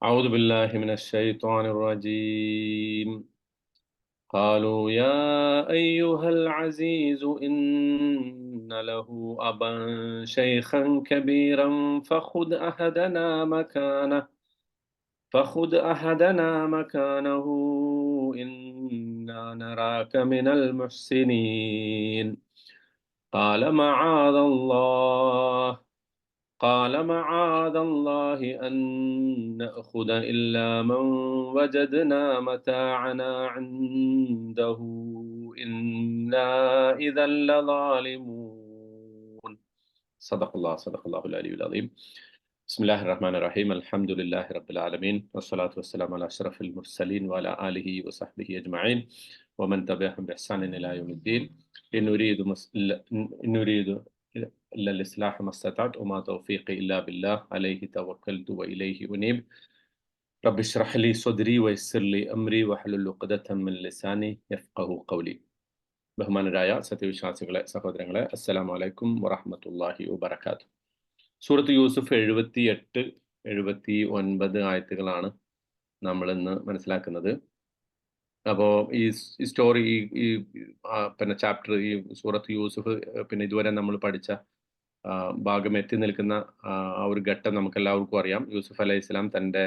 أعوذ بالله من الشيطان الرجيم. قالوا يا أيها العزيز إن له أبا شيخا كبيرا فخذ أحدنا مكانه إنا نراك من المحسنين. قال معاذ الله قال معاذ الله أن نأخذ إلا من وجدنا متاعنا عنده إنا إذا لظالمون. صدق الله العلي العظيم. بسم الله الرحمن الرحيم. الحمد لله رب العالمين والصلاة والسلام على أشرف المرسلين وعلى آله وصحبه أجمعين ومن تبعهم بإحسان إلى يوم الدين. إن نريد إلا الإصلاح ما استطعت وما توفيقي إلا بالله عليه توكلت وإليه أنيب. رب اشرح لي صدري ويسر لي أمري واحلل عقدة من لساني يفقهوا قولي. ബഹുമാനരായ സത്യവിശ്വാസികളെ, സഹോദരങ്ങളെ, അസ്സലാമു അലൈക്കും വറഹ്മത്തുള്ളാഹി വബറകാത്തു. സൂറത്ത് യൂസുഫ് 78, 79 ആയത്തുകളാണ് നമ്മൾ ഇന്ന് മനസ്സിലാക്കുന്നത്. അപ്പോൾ ഈ സ്റ്റോറി പിന്നെ ചാപ്റ്റർ, ഈ സൂറത്ത് യൂസുഫ്, പിന്നെ ഇതുവരെ നമ്മൾ പഠിച്ച ഭാഗം എത്തി നിൽക്കുന്ന ആ ഒരു ഘട്ടം നമുക്ക് എല്ലാവർക്കും അറിയാം. യൂസുഫ് അലൈഹി ഇസ്ലാം തൻ്റെ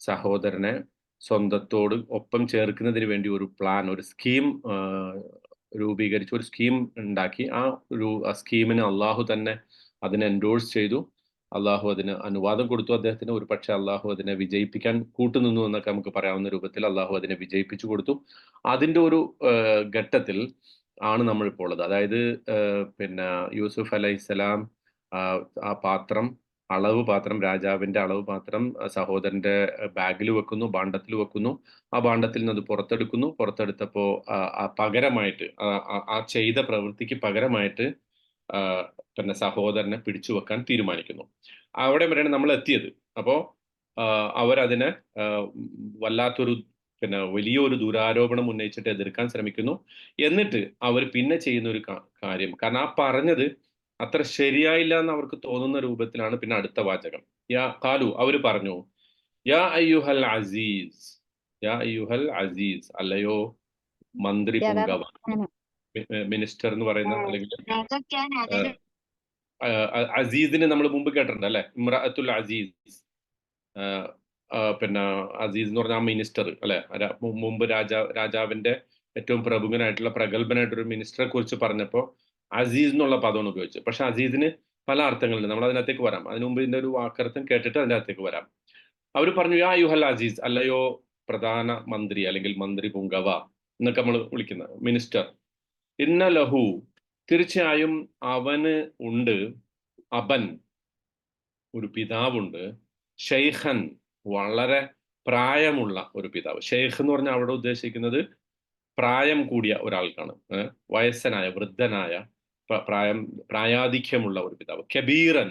സഹോദരനെ സ്വന്തത്തോട് ഒപ്പം ചേർക്കുന്നതിന് വേണ്ടി ഒരു പ്ലാൻ, ഒരു സ്കീം രൂപീകരിച്ചു, ഒരു സ്കീം ഉണ്ടാക്കി. ആ സ്കീമിന് അള്ളാഹു തന്നെ അതിനെ എൻഡോഴ്സ് ചെയ്തു. അള്ളാഹു അതിന് അനുവാദം കൊടുത്തു അദ്ദേഹത്തിന്. ഒരു പക്ഷേ അള്ളാഹു അതിനെ വിജയിപ്പിക്കാൻ കൂട്ടുനിന്നു എന്നൊക്കെ നമുക്ക് പറയാവുന്ന രൂപത്തിൽ അള്ളാഹു അതിനെ വിജയിപ്പിച്ചു കൊടുത്തു. അതിൻ്റെ ഒരു ഘട്ടത്തിൽ ആണ് നമ്മളിപ്പോൾ ഉള്ളത്. അതായത് പിന്നെ യൂസുഫ് അലൈഹിസ്സലാം ആ പാത്രം, രാജാവിന്റെ അളവ് പാത്രം സഹോദരന്റെ ബാഗിൽ വെക്കുന്നു, ഭാണ്ഡത്തിൽ വെക്കുന്നു. ആ ഭാണ്ഡത്തിൽ നിന്ന് അത് പുറത്തെടുത്തപ്പോ പകരമായിട്ട്, ആ ചെയ്ത പ്രവൃത്തിക്ക് പകരമായിട്ട് പിന്നെ സഹോദരനെ പിടിച്ചു വെക്കാൻ തീരുമാനിക്കുന്നു. അവിടെ വരെയാണ് നമ്മൾ എത്തിയത്. അപ്പോ അവരതിനെ വല്ലാത്തൊരു പിന്നെ വലിയൊരു ദുരാരോപണം ഉന്നയിച്ചിട്ട് എതിർക്കാൻ ശ്രമിക്കുന്നു. എന്നിട്ട് അവർ പിന്നെ ചെയ്യുന്ന ഒരു കാര്യം, കാരണം ആ പറഞ്ഞത് അത്ര ശരിയായില്ല എന്ന് അവർക്ക് തോന്നുന്ന രൂപത്തിലാണ് പിന്നെ അടുത്ത വാചകം. അവര് പറഞ്ഞു, യാ അയ്യുഹൽ അസീസ്, അല്ലയോ മന്ത്രി പുങ്കവ, മിനിസ്റ്റർ എന്ന് പറയുന്ന, അല്ലെങ്കിൽ അസീസിന് നമ്മൾ മുമ്പ് കേട്ടിട്ടുണ്ട് അല്ലെ, ഇമ്രഅത്തുൽ അസീസ്. പിന്നെ അസീസ് എന്ന് പറഞ്ഞാൽ മിനിസ്റ്റർ അല്ലെ. മുമ്പ് രാജാവിന്റെ ഏറ്റവും പ്രമുഖനായിട്ടുള്ള പ്രഗത്ഭനായിട്ടൊരു മിനിസ്റ്ററെ കുറിച്ച് പറഞ്ഞപ്പോൾ അസീസ് എന്നുള്ള പദമാണ് ഉപയോഗിച്ചത്. പക്ഷെ അസീസിന് പല അർത്ഥങ്ങളുണ്ട്. നമ്മൾ അതിനകത്തേക്ക് വരാം. അതിനു മുമ്പ് ഇതിന്റെ ഒരു വാക്കർത്ഥം കേട്ടിട്ട് അതിൻ്റെ അകത്തേക്ക് വരാം. അവർ പറഞ്ഞു, യാ യുഹൽ അസീസ്, അല്ലയോ പ്രധാന മന്ത്രി അല്ലെങ്കിൽ മന്ത്രി പുങ്കവ എന്നൊക്കെ നമ്മൾ വിളിക്കുന്ന മിനിസ്റ്റർ. ഇന്ന ലഹു, തീർച്ചയായും അവന് ഉണ്ട്, അബൻ, ഒരു പിതാവുണ്ട്, ഷെയ്ഖൻ, വളരെ പ്രായമുള്ള ഒരു പിതാവ്. ഷെയ്ഖ് എന്ന് പറഞ്ഞാൽ അവിടെ ഉദ്ദേശിക്കുന്നത് പ്രായം കൂടിയ ഒരാൾക്കാണ്, വയസ്സനായ, വൃദ്ധനായ, പ്രായാധിക്യമുള്ള ഒരു പിതാവ്. കബീറൻ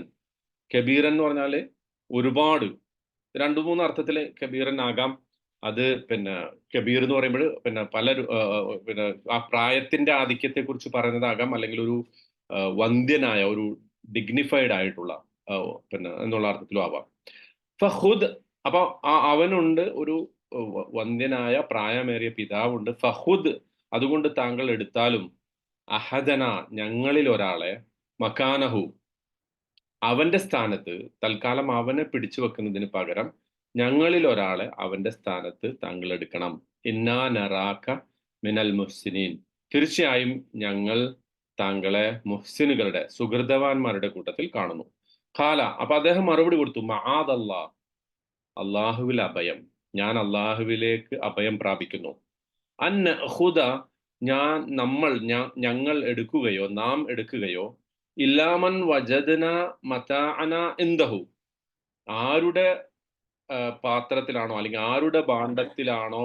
എന്ന് പറഞ്ഞാല് ഒരുപാട്, 2-3 അർത്ഥത്തില് കബീറൻ ആകാം. അത് പിന്നെ കബീർ എന്ന് പറയുമ്പോൾ പിന്നെ പിന്നെ ആ പ്രായത്തിന്റെ ആധിക്യത്തെ കുറിച്ച് പറയുന്നതാകാം, അല്ലെങ്കിൽ ഒരു വന്ധ്യനായ, ഒരു ഡിഗ്നിഫൈഡ് ആയിട്ടുള്ള പിന്നെ എന്നുള്ള അർത്ഥത്തിലും ആവാം. ഫഹുദ്, അപ്പൊ അവനുണ്ട് ഒരു വന്ധ്യനായ പ്രായമേറിയ പിതാവുണ്ട്. ഫഹുദ്, അതുകൊണ്ട് താങ്കൾ എടുത്താലും, അഹദന, ഞങ്ങളിൽ ഒരാളെ, മക്കാനഹു, അവന്റെ സ്ഥാനത്ത്, തൽക്കാലം അവനെ പിടിച്ചു വെക്കുന്നതിന് പകരം ഞങ്ങളിൽ ഒരാളെ അവന്റെ സ്ഥാനത്ത് താങ്കൾ എടുക്കണം. ഇന്നാ നറാക മിനൽ മുഹ്സിനീൻ, തീർച്ചയായും ഞങ്ങൾ താങ്കളെ മുഹ്സിനുകളുടെ, സുഹൃതവാന്മാരുടെ കൂട്ടത്തിൽ കാണുന്നു. ഖാല, അപ്പൊ അദ്ദേഹം മറുപടി കൊടുത്തു, മആദല്ലാ, അള്ളാഹുവിൽ അഭയം, ഞാൻ അള്ളാഹുവിലേക്ക് അഭയം പ്രാപിക്കുന്നു. നഅഖുദ, ഞങ്ങൾ എടുക്കുകയോ, നാം എടുക്കുകയോ, ഇല്ലാമൻ വജദ്ന മതാഅന ഇൻദഹു, ആരുടെ പാത്രത്തിലാണോ അല്ലെങ്കിൽ ആരുടെ ഭാണ്ഡത്തിലാണോ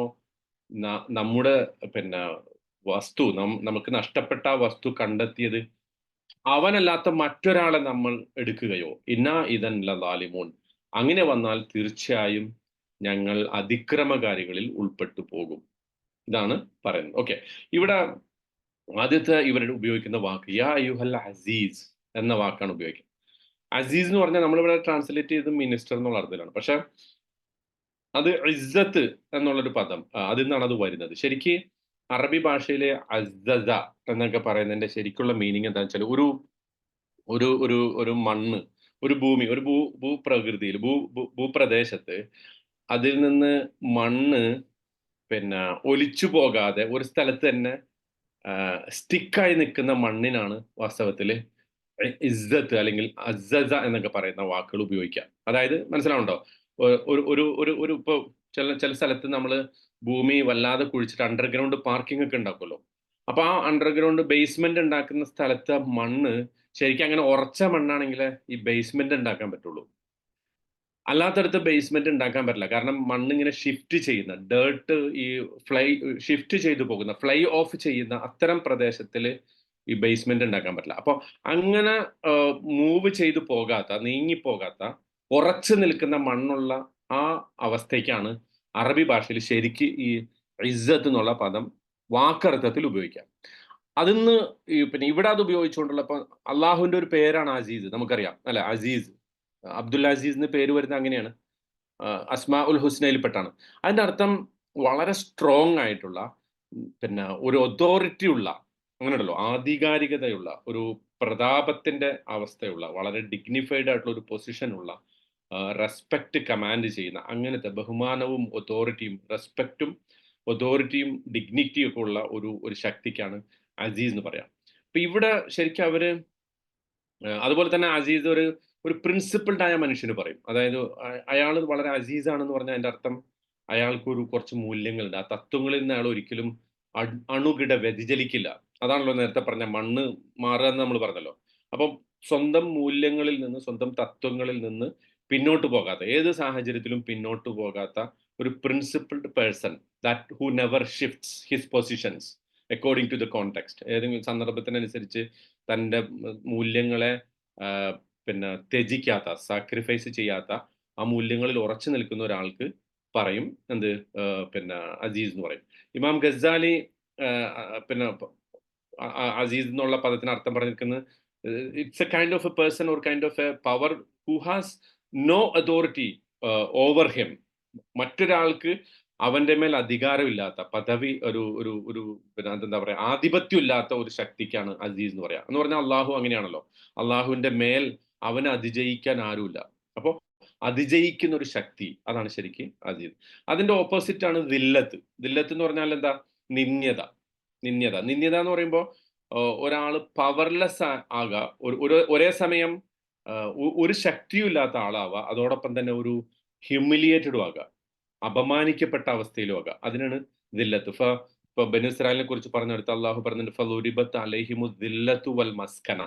നമ്മുടെ പിന്നെ വസ്തു, നമുക്ക് നഷ്ടപ്പെട്ട വസ്തു കണ്ടെത്തിയത്, അവനല്ലാത്ത മറ്റൊരാളെ നമ്മൾ എടുക്കുകയോ, ഇന്നാ ഇദൻ ലസാലിമൂൻ, അങ്ങനെ വന്നാൽ തീർച്ചയായും ഞങ്ങൾ അതിക്രമകാരികളിൽ ഉൾപ്പെട്ടു പോകും. ഇതാണ് പറയുന്നത്. ഓക്കെ, ഇവിടെ ആദ്യത്തെ ഇവരുടെ ഉപയോഗിക്കുന്ന വാക്ക് യാ അയ്യുഹൽ അസീസ് എന്ന വാക്കാണ് ഉപയോഗിക്കുന്നത്. അസീസ് എന്ന് പറഞ്ഞാൽ നമ്മളിവിടെ ട്രാൻസ്ലേറ്റ് ചെയ്ത് മിനിസ്റ്റർ എന്നുള്ള അർത്ഥത്തിലാണ്. പക്ഷെ അത് ഇസ്സത്ത് എന്നുള്ളൊരു പദം. അതിൽ നിന്നാണ് അത് വരുന്നത്. ശരിക്ക് അറബി ഭാഷയിലെ അസ്സസ എന്നൊക്കെ പറയുന്നതിന്റെ ശരിക്കുള്ള മീനിങ് എന്താന്ന് വെച്ചാല് ഒരു ഒരു ഒരു ഒരു മണ്ണ്, ഒരു ഭൂമി, ഒരു ഭൂപ്രകൃതിയിൽ ഭൂപ്രദേശത്ത് അതിൽ നിന്ന് മണ്ണ് ഒലിച്ചു പോകാതെ ഒരു സ്ഥലത്ത് തന്നെ സ്റ്റിക്കായി നിൽക്കുന്ന മണ്ണിനാണ് വാസ്തവത്തില് ഇസ്സത്ത് അല്ലെങ്കിൽ അസ്സസ എന്നൊക്കെ പറയുന്ന വാക്കുകൾ ഉപയോഗിക്കാം. അതായത് മനസ്സിലാവുന്നുണ്ടോ? ഒരു ഒരു ഒരു ഒരു ഇപ്പൊ ചില ചില സ്ഥലത്ത് നമ്മള് ഭൂമി വല്ലാതെ കുഴിച്ചിട്ട് അണ്ടർഗ്രൗണ്ട് പാർക്കിംഗ് ഒക്കെ ഉണ്ടാക്കുമല്ലോ. അപ്പൊ ആ അണ്ടർഗ്രൗണ്ട് ബേസ്മെന്റ് ഉണ്ടാക്കുന്ന സ്ഥലത്തെ മണ്ണ് ശരിക്കും അങ്ങനെ ഉറച്ച മണ്ണാണെങ്കിലേ ഈ ബേസ്മെന്റ് ഉണ്ടാക്കാൻ പറ്റുള്ളൂ. അല്ലാത്തടത്ത് ബേസ്മെന്റ് ഉണ്ടാക്കാൻ പറ്റില്ല. കാരണം മണ്ണിങ്ങനെ ഷിഫ്റ്റ് ചെയ്യുന്ന ഡേർട്ട് ഈ ഫ്ലൈ ഷിഫ്റ്റ് ചെയ്തു പോകുന്ന, ഫ്ലൈ ഓഫ് ചെയ്യുന്ന അത്തരം പ്രദേശത്തില് ഈ ബേസ്മെന്റ് ഉണ്ടാക്കാൻ പറ്റില്ല. അപ്പൊ അങ്ങനെ മൂവ് ചെയ്തു പോകാത്ത, നീങ്ങിപ്പോകാത്ത, ഉറച്ചു നിൽക്കുന്ന മണ്ണുള്ള ആ അവസ്ഥയ്ക്കാണ് അറബി ഭാഷയിൽ ശരിക്ക് ഈ ഇസ്സത്ത് എന്നുള്ള പദം വാക്കർത്ഥത്തിൽ ഉപയോഗിക്കാം. അതിന്ന് ഇവിടെ അത് ഉപയോഗിച്ചുകൊണ്ടുള്ള ഇപ്പൊ അള്ളാഹുവിന്റെ ഒരു പേരാണ് അസീസ്. നമുക്കറിയാം അല്ലെ? അസീസ്. അബ്ദുൽ അസീസ് എന്ന് പേര് വരുന്നത് അങ്ങനെയാണ്. അസ്മാ ഉൽ ഹുസ്നയിൽപ്പെട്ടാണ്. അതിന്റെ അർത്ഥം വളരെ സ്ട്രോങ് ആയിട്ടുള്ള ഒരു അതോറിറ്റി ഉള്ള, അങ്ങനെ ഉണ്ടല്ലോ, ആധികാരികതയുള്ള ഒരു പ്രതാപത്തിന്റെ അവസ്ഥയുള്ള, വളരെ ഡിഗ്നിഫൈഡ് ആയിട്ടുള്ള ഒരു പൊസിഷൻ ഉള്ള, റെസ്പെക്ട് കമാൻഡ് ചെയ്യുന്ന, അങ്ങനത്തെ ബഹുമാനവും അതോറിറ്റിയും, റെസ്പെക്റ്റും അതോറിറ്റിയും ഡിഗ്നിറ്റിയും ഒക്കെ ഉള്ള ഒരു ശക്തിക്കാണ് അസീസ് എന്ന് പറയാം. അപ്പൊ ഇവിടെ ശരിക്കും അവര് അതുപോലെ തന്നെ അസീസ് ഒരു പ്രിൻസിപ്പിൾഡ് ആയ മനുഷ്യന് പറയും. അതായത് അയാൾ വളരെ അസീസ് ആണെന്ന് പറഞ്ഞാൽ അതിന്റെ അർത്ഥം അയാൾക്ക് കുറച്ച് മൂല്യങ്ങളുണ്ട്. ആ തത്വങ്ങളിൽ നിന്ന് അയാൾ ഒരിക്കലും അണുകിട വ്യതിചലിക്കില്ല. അതാണല്ലോ നേരത്തെ പറഞ്ഞ മണ്ണ് മാറുക എന്ന് നമ്മൾ പറഞ്ഞല്ലോ. അപ്പം സ്വന്തം മൂല്യങ്ങളിൽ നിന്ന്, സ്വന്തം തത്വങ്ങളിൽ നിന്ന് പിന്നോട്ട് പോകാത്ത, ഏത് സാഹചര്യത്തിലും പിന്നോട്ട് പോകാത്ത ഒരു principled person that who never shifts his positions according to the context. ഏതെങ്കിലും സന്ദർഭത്തിനനുസരിച്ച് തന്റെ മൂല്യങ്ങളെ ത്യജിക്കാത്ത, സാക്രിഫൈസ് ചെയ്യാത്ത, ആ മൂല്യങ്ങളിൽ ഉറച്ചു നിൽക്കുന്ന ഒരാൾക്ക് പറയും എന്ത്, അസീസ് എന്ന് പറയും. ഇമാം ഗസാലി അസീസ് എന്നുള്ള പദത്തിന് അർത്ഥം പറഞ്ഞിരിക്കുന്നത് it's a kind of a person or kind of a power who has no authority over him. മറ്റൊരാൾക്ക് അവന്റെ മേൽ അധികാരമില്ലാത്ത, പദവി ഒരു ഒരു ഒരു എന്താ പറയാ, ആധിപത്യം ഇല്ലാത്ത ഒരു ശക്തിക്കാണ് അസീസ് എന്ന് പറയാ. എന്ന് പറഞ്ഞാൽ അള്ളാഹു അങ്ങനെയാണല്ലോ. അള്ളാഹുവിന്റെ മേൽ അവനെ അതിജയിക്കാൻ ആരുമില്ല. അപ്പോ അതിജയിക്കുന്ന ഒരു ശക്തി, അതാണ് ശരിക്കും അസീസ്. അതിന്റെ ഓപ്പോസിറ്റ് ആണ് ദില്ലത്ത്. ദില്ലത്ത് എന്ന് പറഞ്ഞാൽ എന്താ? നിന്ദ്യത. നിന്ദ്യത എന്ന് പറയുമ്പോൾ ഒരാള് പവർലെസ് ആകുക, ഒരേ സമയം ഒരു ശക്തിയും ഇല്ലാത്ത ആളാവുക, അതോടൊപ്പം തന്നെ ഒരു ഹ്യൂമിലിയേറ്റഡും ആകുക, അപമാനിക്കപ്പെട്ട അവസ്ഥയിലും ആകുക. അതിനാണ് ദില്ലത്ത്. ഇപ്പൊ ബനു ഇസ്രായേലിനെ കുറിച്ച് പറഞ്ഞെടുത്ത് അള്ളാഹു പറഞ്ഞിട്ട് ഫലുരിബത്ത് അലൈഹിമു ദില്ലത്തു വൽ മസ്കന.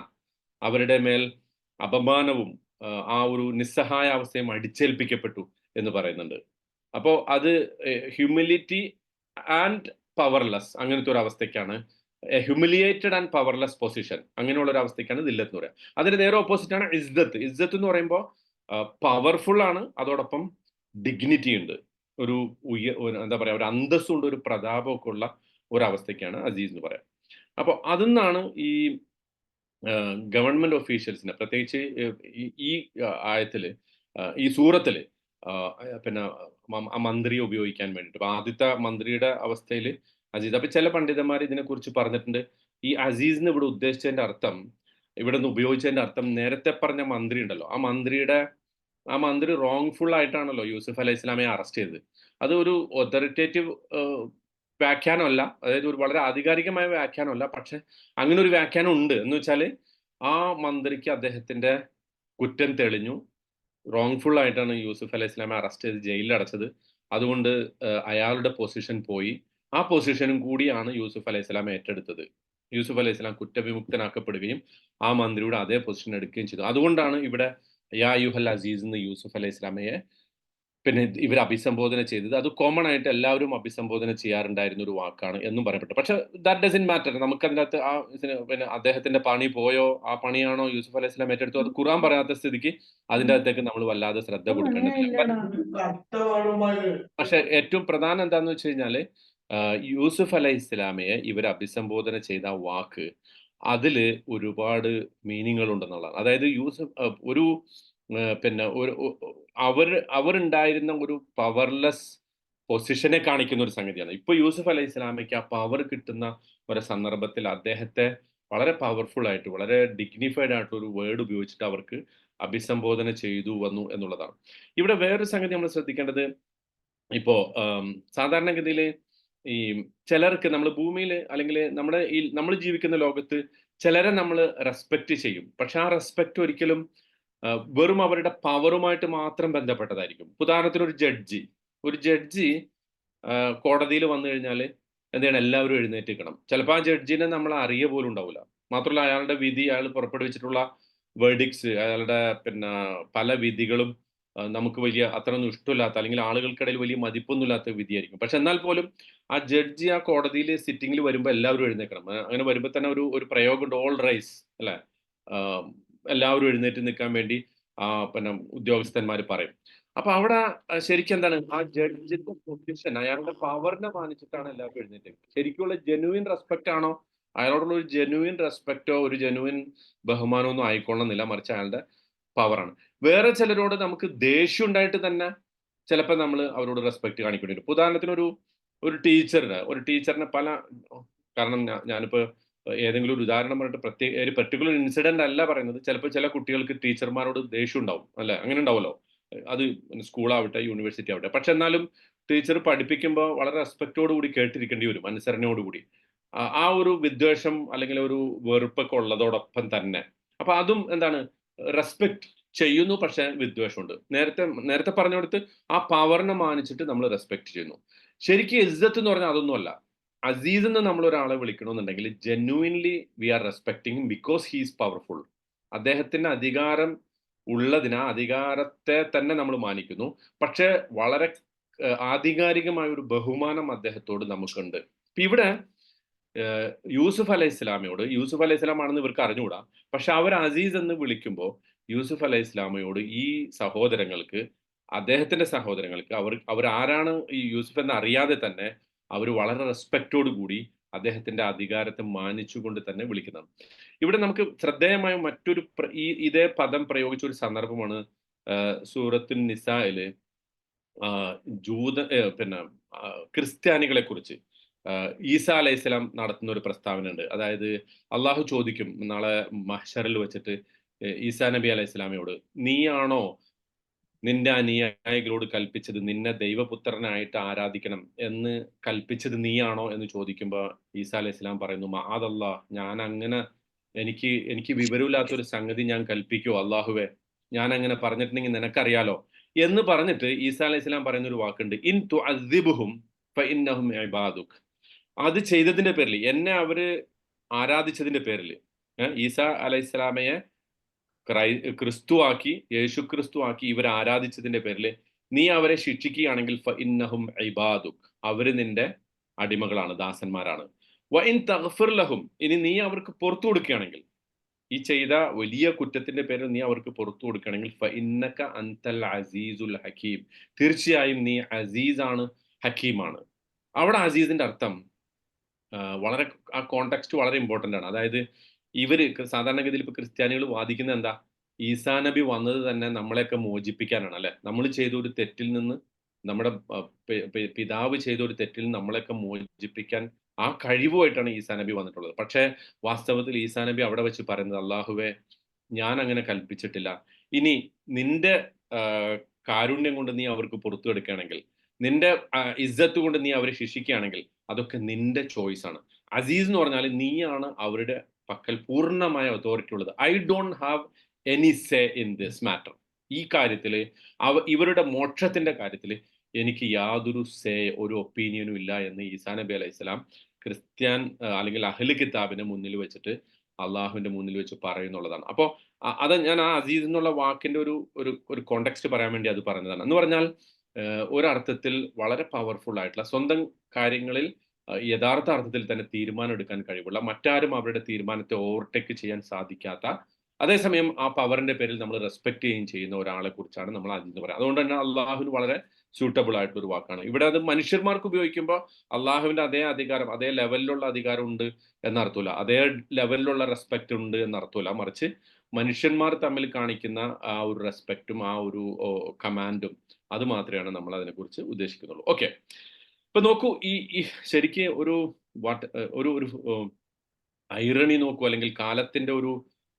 അവരുടെ മേൽ അപമാനവും ആ ഒരു നിസ്സഹായ അവസ്ഥയും അടിച്ചേൽപ്പിക്കപ്പെട്ടു എന്ന് പറയുന്നുണ്ട്. അപ്പോ അത് ഹ്യൂമിലിറ്റി ആൻഡ് പവർലെസ്, അങ്ങനത്തെ ഒരു അവസ്ഥയ്ക്കാണ്, ഹ്യൂമിലിയേറ്റഡ് ആൻഡ് പവർലെസ് പൊസിഷൻ, അങ്ങനെയുള്ള ഒരു അവസ്ഥയ്ക്കാണ് ദില്ലത്ത് എന്ന് പറയുക. അതിന് നേരെ ഓപ്പോസിറ്റ് ആണ് ഇസ്സത്ത്. ഇസ്സത്ത് എന്ന് പറയുമ്പോൾ പവർഫുൾ ആണ്, അതോടൊപ്പം ഡിഗ്നിറ്റി ഉണ്ട്, എന്താ പറയാ, ഒരു അന്തസ്സുണ്ട്, ഒരു പ്രതാപമൊക്കെ ഉള്ള ഒരവസ്ഥയ്ക്കാണ് അസീസ് എന്ന് പറയാം. അപ്പോൾ അതിന്നാണ് ഈ ഗവൺമെന്റ് ഒഫീഷ്യൽസിനെ, പ്രത്യേകിച്ച് ഈ ആയത്തില്, ഈ സൂറത്തില് മന്ത്രിയെ ഉപയോഗിക്കാൻ വേണ്ടിയിട്ട്, അപ്പൊ ആദ്യത്തെ മന്ത്രിയുടെ അവസ്ഥയിൽ അസീസ്. അപ്പൊ ചില പണ്ഡിതന്മാർ ഇതിനെക്കുറിച്ച് പറഞ്ഞിട്ടുണ്ട്, ഈ അസീസിന് ഇവിടെ ഉദ്ദേശിച്ചതിന്റെ അർത്ഥം, ഇവിടെ നിന്ന് ഉപയോഗിച്ചതിന്റെ അർത്ഥം, നേരത്തെ പറഞ്ഞ മന്ത്രി ഉണ്ടല്ലോ, ആ മന്ത്രി റോങ്ഫുൾ ആയിട്ടാണല്ലോ യൂസുഫ് അലൈഹി ഇസ്ലാമയെ അറസ്റ്റ് ചെയ്തത്. അത് ഒരു ഒതോറിറ്റേറ്റീവ് വ്യാഖ്യാനമല്ല, അതായത് ഒരു വളരെ ആധികാരികമായ വ്യാഖ്യാനമല്ല. പക്ഷെ അങ്ങനെ ഒരു വ്യാഖ്യാനം ഉണ്ട്. എന്ന് വെച്ചാല് ആ മന്ത്രിക്ക് അദ്ദേഹത്തിന്റെ കുറ്റം തെളിഞ്ഞു, റോങ്ഫുൾ ആയിട്ടാണ് യൂസുഫ് അലൈഹി ഇസ്ലാമെ അറസ്റ്റ് ചെയ്ത് ജയിലിൽ അടച്ചത്. അതുകൊണ്ട് അയാളുടെ പൊസിഷൻ പോയി. ആ പൊസിഷനും കൂടിയാണ് യൂസുഫ് അലൈഹി ഇസ്ലാം ഏറ്റെടുത്തത്. യൂസുഫ് അലൈഹി ഇസ്ലാം കുറ്റവിമുക്തനാക്കപ്പെടുകയും ആ മന്ത്രിയുടെ അതേ പൊസിഷൻ എടുക്കുകയും ചെയ്തു. അതുകൊണ്ടാണ് ഇവിടെ യാ യുഹൽ അസീസ് എന്ന് യൂസുഫ് അലൈഹി ഇസ്ലാമയെ ഇവർ അഭിസംബോധന ചെയ്തത്. അത് കോമൺ ആയിട്ട് എല്ലാവരും അഭിസംബോധന ചെയ്യാറുണ്ടായിരുന്ന ഒരു വാക്കാണ് എന്നും പറയപ്പെട്ടു. പക്ഷെ ദാറ്റ് ഡസൻ മാറ്റർ. നമുക്ക് അതിനകത്ത് അദ്ദേഹത്തിന്റെ പണി പോയോ, ആ പണിയാണോ യൂസുഫ് അലൈഹി സ്വലാം ഏറ്റെടുത്തു, അത് ഖുർആൻ പറയാത്ത സ്ഥിതിക്ക് അതിന്റെ അകത്തേക്ക് നമ്മൾ വല്ലാതെ ശ്രദ്ധ കൊടുക്കേണ്ടതില്ല. പക്ഷെ ഏറ്റവും പ്രധാനം എന്താന്ന് വെച്ച് കഴിഞ്ഞാല്, യൂസുഫ് അലൈഹി ഇസ്ലാമയെ ഇവർ അഭിസംബോധന ചെയ്ത വാക്ക്, അതില് ഒരുപാട് മീനിങ്ങുകൾ ഉണ്ടെന്നുള്ളതാണ്. അതായത് പിന്നെ അവരുണ്ടായിരുന്ന ഒരു പവർലെസ് പൊസിഷനെ കാണിക്കുന്ന ഒരു സംഗതിയാണ്. ഇപ്പൊ യൂസുഫ് അലൈഹി സ്വലാമയ്ക്ക് ആ പവർ കിട്ടുന്ന ഒരു സന്ദർഭത്തിൽ അദ്ദേഹത്തെ വളരെ പവർഫുൾ ആയിട്ട്, വളരെ ഡിഗ്നിഫൈഡ് ആയിട്ടുള്ള ഒരു വേർഡ് ഉപയോഗിച്ചിട്ട് അവർക്ക് അഭിസംബോധന ചെയ്തു വന്നു എന്നുള്ളതാണ്. ഇവിടെ വേറൊരു സംഗതി നമ്മൾ ശ്രദ്ധിക്കേണ്ടത്, ഇപ്പോ സാധാരണഗതിയില് ഈ ചിലർക്ക് നമ്മൾ ഭൂമിയില് അല്ലെങ്കിൽ നമ്മൾ ജീവിക്കുന്ന ലോകത്ത് ചിലരെ നമ്മൾ റെസ്പെക്ട് ചെയ്യും. പക്ഷെ ആ റെസ്പെക്ട് ഒരിക്കലും വെറും അവരുടെ പവറുമായിട്ട് മാത്രം ബന്ധപ്പെട്ടതായിരിക്കും. ഉദാഹരണത്തിന് ഒരു ജഡ്ജി കോടതിയിൽ വന്നു കഴിഞ്ഞാൽ എന്ത് ചെയ്യണം? എല്ലാവരും എഴുന്നേറ്റ് നിൽക്കണം. ചിലപ്പോൾ ആ ജഡ്ജിനെ നമ്മൾ അറിയ പോലും ഉണ്ടാവില്ല. മാത്രമല്ല അയാളുടെ വിധി, അയാൾ പുറപ്പെടുവിച്ചിട്ടുള്ള വെർഡിക്ട്സ്, അയാളുടെ പിന്നെ പല വിധികളും നമുക്ക് വലിയ അത്രയൊന്നും ഇഷ്ടമില്ലാത്ത, അല്ലെങ്കിൽ ആളുകൾക്കിടയിൽ വലിയ മതിപ്പൊന്നുമില്ലാത്ത വിധിയായിരിക്കും. പക്ഷെ എന്നാൽ പോലും ആ ജഡ്ജി ആ കോടതിയിൽ സിറ്റിംഗിൽ വരുമ്പോൾ എല്ലാവരും എഴുന്നേൽക്കണം. അങ്ങനെ വരുമ്പോൾ തന്നെ ഒരു പ്രയോഗമുണ്ട്, ഓൾ റൈസ് അല്ലേ? ആഹ് എല്ലാവരും എഴുന്നേറ്റ് നിൽക്കാൻ വേണ്ടി പിന്നെ ഉദ്യോഗസ്ഥന്മാർ പറയും. അപ്പൊ അവിടെ ശരിക്കും എന്താണ്, ആ ജഡ്ജിന്റെ പൊസിഷൻ, അയാളുടെ പവറിനെ മാനിച്ചിട്ടാണ് എല്ലാവരും എഴുന്നേറ്റ് നിൽക്കുന്നത്. ശരിക്കുള്ള ജെനുവിൻ റെസ്പെക്ട് ആണോ, അയാളോടുള്ള ഒരു ജെനുവിൻ റെസ്പെക്റ്റോ ഒരു ജെനുവിൻ ബഹുമാനമോ ഒന്നും ആയിക്കൊള്ളണമെന്നില്ല, മറിച്ച് അയാളുടെ പവറാണ്. വേറെ ചിലരോട് നമുക്ക് ദേഷ്യം ഉണ്ടായിട്ട് തന്നെ ചിലപ്പോൾ നമ്മൾ അവരോട് റെസ്പെക്ട് കാണിക്കേണ്ടി വരും. ഇപ്പൊ ഉദാഹരണത്തിന് ഒരു ടീച്ചറിനെ കാരണം ഞാനിപ്പോ ഏതെങ്കിലും ഒരു ഉദാഹരണം പറഞ്ഞിട്ട് ഒരു പെർട്ടിക്കുലർ ഇൻസിഡന്റ് അല്ല പറയുന്നത്. ചിലപ്പോൾ ചില കുട്ടികൾക്ക് ടീച്ചർമാരോട് ദേഷ്യം ഉണ്ടാവും അല്ലെ? അങ്ങനെ ഉണ്ടാവുമല്ലോ. അത് സ്കൂളാവട്ടെ, യൂണിവേഴ്സിറ്റി ആവട്ടെ. പക്ഷെ എന്നാലും ടീച്ചർ പഠിപ്പിക്കുമ്പോൾ വളരെ റെസ്പെക്റ്റോട് കൂടി കേട്ടിരിക്കേണ്ടി വരും, അനുസരണയോടുകൂടി. ആ ഒരു വിദ്വേഷം അല്ലെങ്കിൽ ഒരു വെറുപ്പൊക്കെ ഉള്ളതോടൊപ്പം തന്നെ. അപ്പൊ അതും എന്താണ്, റെസ്പെക്ട് ചെയ്യുന്നു, പക്ഷെ വിദ്വേഷമുണ്ട്. നേരത്തെ നേരത്തെ പറഞ്ഞിടത്ത് ആ പവറിനെ മാനിച്ചിട്ട് നമ്മൾ റെസ്പെക്ട് ചെയ്യുന്നു. ശരിക്കും ഇസ്സത്ത് എന്ന് പറഞ്ഞാൽ അതൊന്നുമല്ല. അസീസ് എന്ന് നമ്മൾ ഒരാളെ വിളിക്കണമെന്നുണ്ടെങ്കിൽ genuinely we are respecting because he is powerful. അദ്ദേഹത്തിന് അധികാരം ഉള്ളതിന് ആ അധികാരത്തെ തന്നെ നമ്മൾ മാനിക്കുന്നു. പക്ഷെ വളരെ ആധികാരികമായ ഒരു ബഹുമാനം അദ്ദേഹത്തോട് നമുക്കുണ്ട്. ഇപ്പൊ ഇവിടെ യൂസുഫ് അലൈഹി ഇസ്ലാമയോട്, യൂസുഫ് അലൈഹി ഇസ്ലാം ആണെന്ന് ഇവർക്ക് അറിഞ്ഞുകൂടാ, പക്ഷെ അവർ അസീസ് എന്ന് വിളിക്കുമ്പോൾ യൂസുഫ് അലൈഹി ഇസ്ലാമയോട് ഈ സഹോദരങ്ങൾക്ക്, അദ്ദേഹത്തിന്റെ സഹോദരങ്ങൾക്ക്, അവർ ആരാണ് ഈ യൂസുഫ് എന്ന് അറിയാതെ തന്നെ അവർ വളരെ റെസ്പെക്റ്റോട് കൂടി അദ്ദേഹത്തിന്റെ അധികാരത്തെ മാനിച്ചുകൊണ്ട് തന്നെ വിളിക്കുന്നതാണ്. ഇവിടെ നമുക്ക് ശ്രദ്ധേയമായ ഇതേ പദം പ്രയോഗിച്ച ഒരു സന്ദർഭമാണ് സൂറത്തുൻ നിസായില് ജൂത പിന്നെ ക്രിസ്ത്യാനികളെ കുറിച്ച് ഈസ അലൈഹിസ്സലാം നടത്തുന്ന ഒരു പ്രസ്താവന ഉണ്ട്. അതായത് അള്ളാഹു ചോദിക്കും നാളെ മഹ്ശറിൽ വെച്ചിട്ട് ഈസാ നബി അലൈഹി സ്വലാമയോട്, നീയാണോ നിന്റെ അനുയായികളോട് കൽപ്പിച്ചത് നിന്നെ ദൈവപുത്രനായിട്ട് ആരാധിക്കണം എന്ന് കൽപ്പിച്ചത് നീയാണോ എന്ന് ചോദിക്കുമ്പോൾ ഈസാ അലൈഹി സ്വലാം പറയുന്നു, മഅദല്ലാ, ഞാൻ അങ്ങനെ എനിക്ക് എനിക്ക് വിവരമില്ലാത്ത ഒരു സംഗതി ഞാൻ കൽപ്പിക്കുവോ അള്ളാഹുവേ? ഞാൻ അങ്ങനെ പറഞ്ഞിട്ടുണ്ടെങ്കിൽ നിനക്കറിയാലോ എന്ന് പറഞ്ഞിട്ട് ഈസാ അലൈഹി സ്വലാം പറയുന്ന ഒരു വാക്കുണ്ട്, ഇൻ തുഅദ്ദിബുഹും ഫഇന്നഹും ഇബാദുക്. അത് ചെയ്തതിന്റെ പേരിൽ, എന്നെ അവര് ആരാധിച്ചതിന്റെ പേരിൽ, ഈസ അലൈഹിസ്സലാമയെ ക്രിസ്തുവാക്കി, യേശു ക്രിസ്തുവാക്കി ഇവർ ആരാധിച്ചതിന്റെ പേരിൽ നീ അവരെ ശിക്ഷിക്കുകയാണെങ്കിൽ ഫഇന്നഹും ഇബാദുക്, അവര് നിന്റെ അടിമകളാണ്, ദാസന്മാരാണ്. വഇൻ തഗ്ഫിർ ലഹും, ഇനി നീ അവർക്ക് പുറത്തു കൊടുക്കുകയാണെങ്കിൽ, ഈ ചെയ്ത വലിയ കുറ്റത്തിന്റെ പേരിൽ നീ അവർക്ക് പുറത്തു കൊടുക്കുകയാണെങ്കിൽ ഫഇന്നക അൻതൽ അസീസുൽ ഹക്കീം, തീർച്ചയായും നീ അസീസാണ്, ഹക്കീമാണ്. അവിടെ അസീസിന്റെ അർത്ഥം വളരെ, ആ കോണ്ടെക്സ്റ്റ് വളരെ ഇമ്പോർട്ടന്റ് ആണ്. അതായത് സാധാരണഗതിയിൽ ഇപ്പൊ ക്രിസ്ത്യാനികൾ വാദിക്കുന്നത് എന്താ, ഈസാ നബി വന്നത് തന്നെ നമ്മളെയൊക്കെ മോചിപ്പിക്കാനാണ് അല്ലെ? നമ്മൾ ചെയ്ത ഒരു തെറ്റിൽ നിന്ന്, നമ്മുടെ പിതാവ് ചെയ്ത ഒരു തെറ്റിൽ നിന്ന് നമ്മളെയൊക്കെ മോചിപ്പിക്കാൻ ആ കഴിവുമായിട്ടാണ് ഈസാ നബി വന്നിട്ടുള്ളത്. പക്ഷേ വാസ്തവത്തിൽ ഈസാ നബി അവിടെ വെച്ച് പറയുന്നത്, അള്ളാഹുവേ, ഞാൻ അങ്ങനെ കൽപ്പിച്ചിട്ടില്ല. ഇനി നിന്റെ കാരുണ്യം കൊണ്ട് നീ അവർക്ക് പുറത്തു കൊടുക്കുകയാണെങ്കിൽ, നിന്റെ ഇസ്സത്ത് കൊണ്ട് നീ അവരെ ശിക്ഷിക്കുകയാണെങ്കിൽ അതൊക്കെ നിന്റെ ചോയ്സ് ആണ്. അസീസ് എന്ന് പറഞ്ഞാൽ നീയാണ് അവരുടെ പക്കൽ പൂർണ്ണമായ അതോറിറ്റി ഉള്ളത്. I don't have any say in this matter. ഈ കാര്യത്തില് ഇവരുടെ മോക്ഷത്തിന്റെ കാര്യത്തിൽ എനിക്ക് യാതൊരു ഒരു ഒപ്പീനിയനും ഇല്ല എന്ന് ഈസാ നബി അലൈഹി സ്വലാം ക്രിസ്ത്യൻ അല്ലെങ്കിൽ അഹ്ലു കിതാബിനെ മുന്നിൽ വെച്ചിട്ട് അള്ളാഹുവിന്റെ മുന്നിൽ വെച്ച് പറയുന്നുള്ളതാണ്. അപ്പോൾ അത് ഞാൻ ആ അസീസ് എന്നുള്ള വാക്കിന്റെ ഒരു കോണ്ടെക്സ്റ്റ് പറയാൻ വേണ്ടി അത് പറഞ്ഞതാണ്. എന്ന് പറഞ്ഞാൽ ഒരർത്ഥത്തിൽ വളരെ പവർഫുൾ ആയിട്ടുള്ള, സ്വന്തം കാര്യങ്ങളിൽ യഥാർത്ഥ അർത്ഥത്തിൽ തന്നെ തീരുമാനം എടുക്കാൻ കഴിവുള്ള, മറ്റാരും അവരുടെ തീരുമാനത്തെ ഓവർടേക്ക് ചെയ്യാൻ സാധിക്കാത്ത, അതേസമയം ആ പവറിന്റെ പേരിൽ നമ്മൾ റെസ്പെക്ട് ചെയ്യുന്ന ഒരാളെ കുറിച്ചാണ് നമ്മൾ അസീസ് എന്ന് പറയുന്നത്. അതുകൊണ്ട് തന്നെ അള്ളാഹുവിന് വളരെ സ്യൂട്ടബിൾ ആയിട്ടുള്ള ഒരു വാക്കാണ്. ഇവിടെ അത് മനുഷ്യന്മാർക്ക് ഉപയോഗിക്കുമ്പോൾ അള്ളാഹുവിന്റെ അതേ അധികാരം, അതേ ലെവലിലുള്ള അധികാരം ഉണ്ട് എന്നർത്ഥമില്ല, അതേ ലെവലിലുള്ള റെസ്പെക്ട് ഉണ്ട് എന്നർത്ഥമില്ല, മറിച്ച് മനുഷ്യന്മാർ തമ്മിൽ കാണിക്കുന്ന ആ ഒരു റെസ്പെക്റ്റും ആ ഒരു കമാൻഡും അത് മാത്രമാണ് നമ്മൾ അതിനെക്കുറിച്ച് ഉദ്ദേശിക്കുന്നുള്ളൂ. ഓക്കെ. ഇപ്പൊ നോക്കൂ, ഈ ഈ ശരിക്ക് ഒരു ഒരു ഒരു ഐറണി നോക്കൂ, അല്ലെങ്കിൽ കാലത്തിന്റെ ഒരു,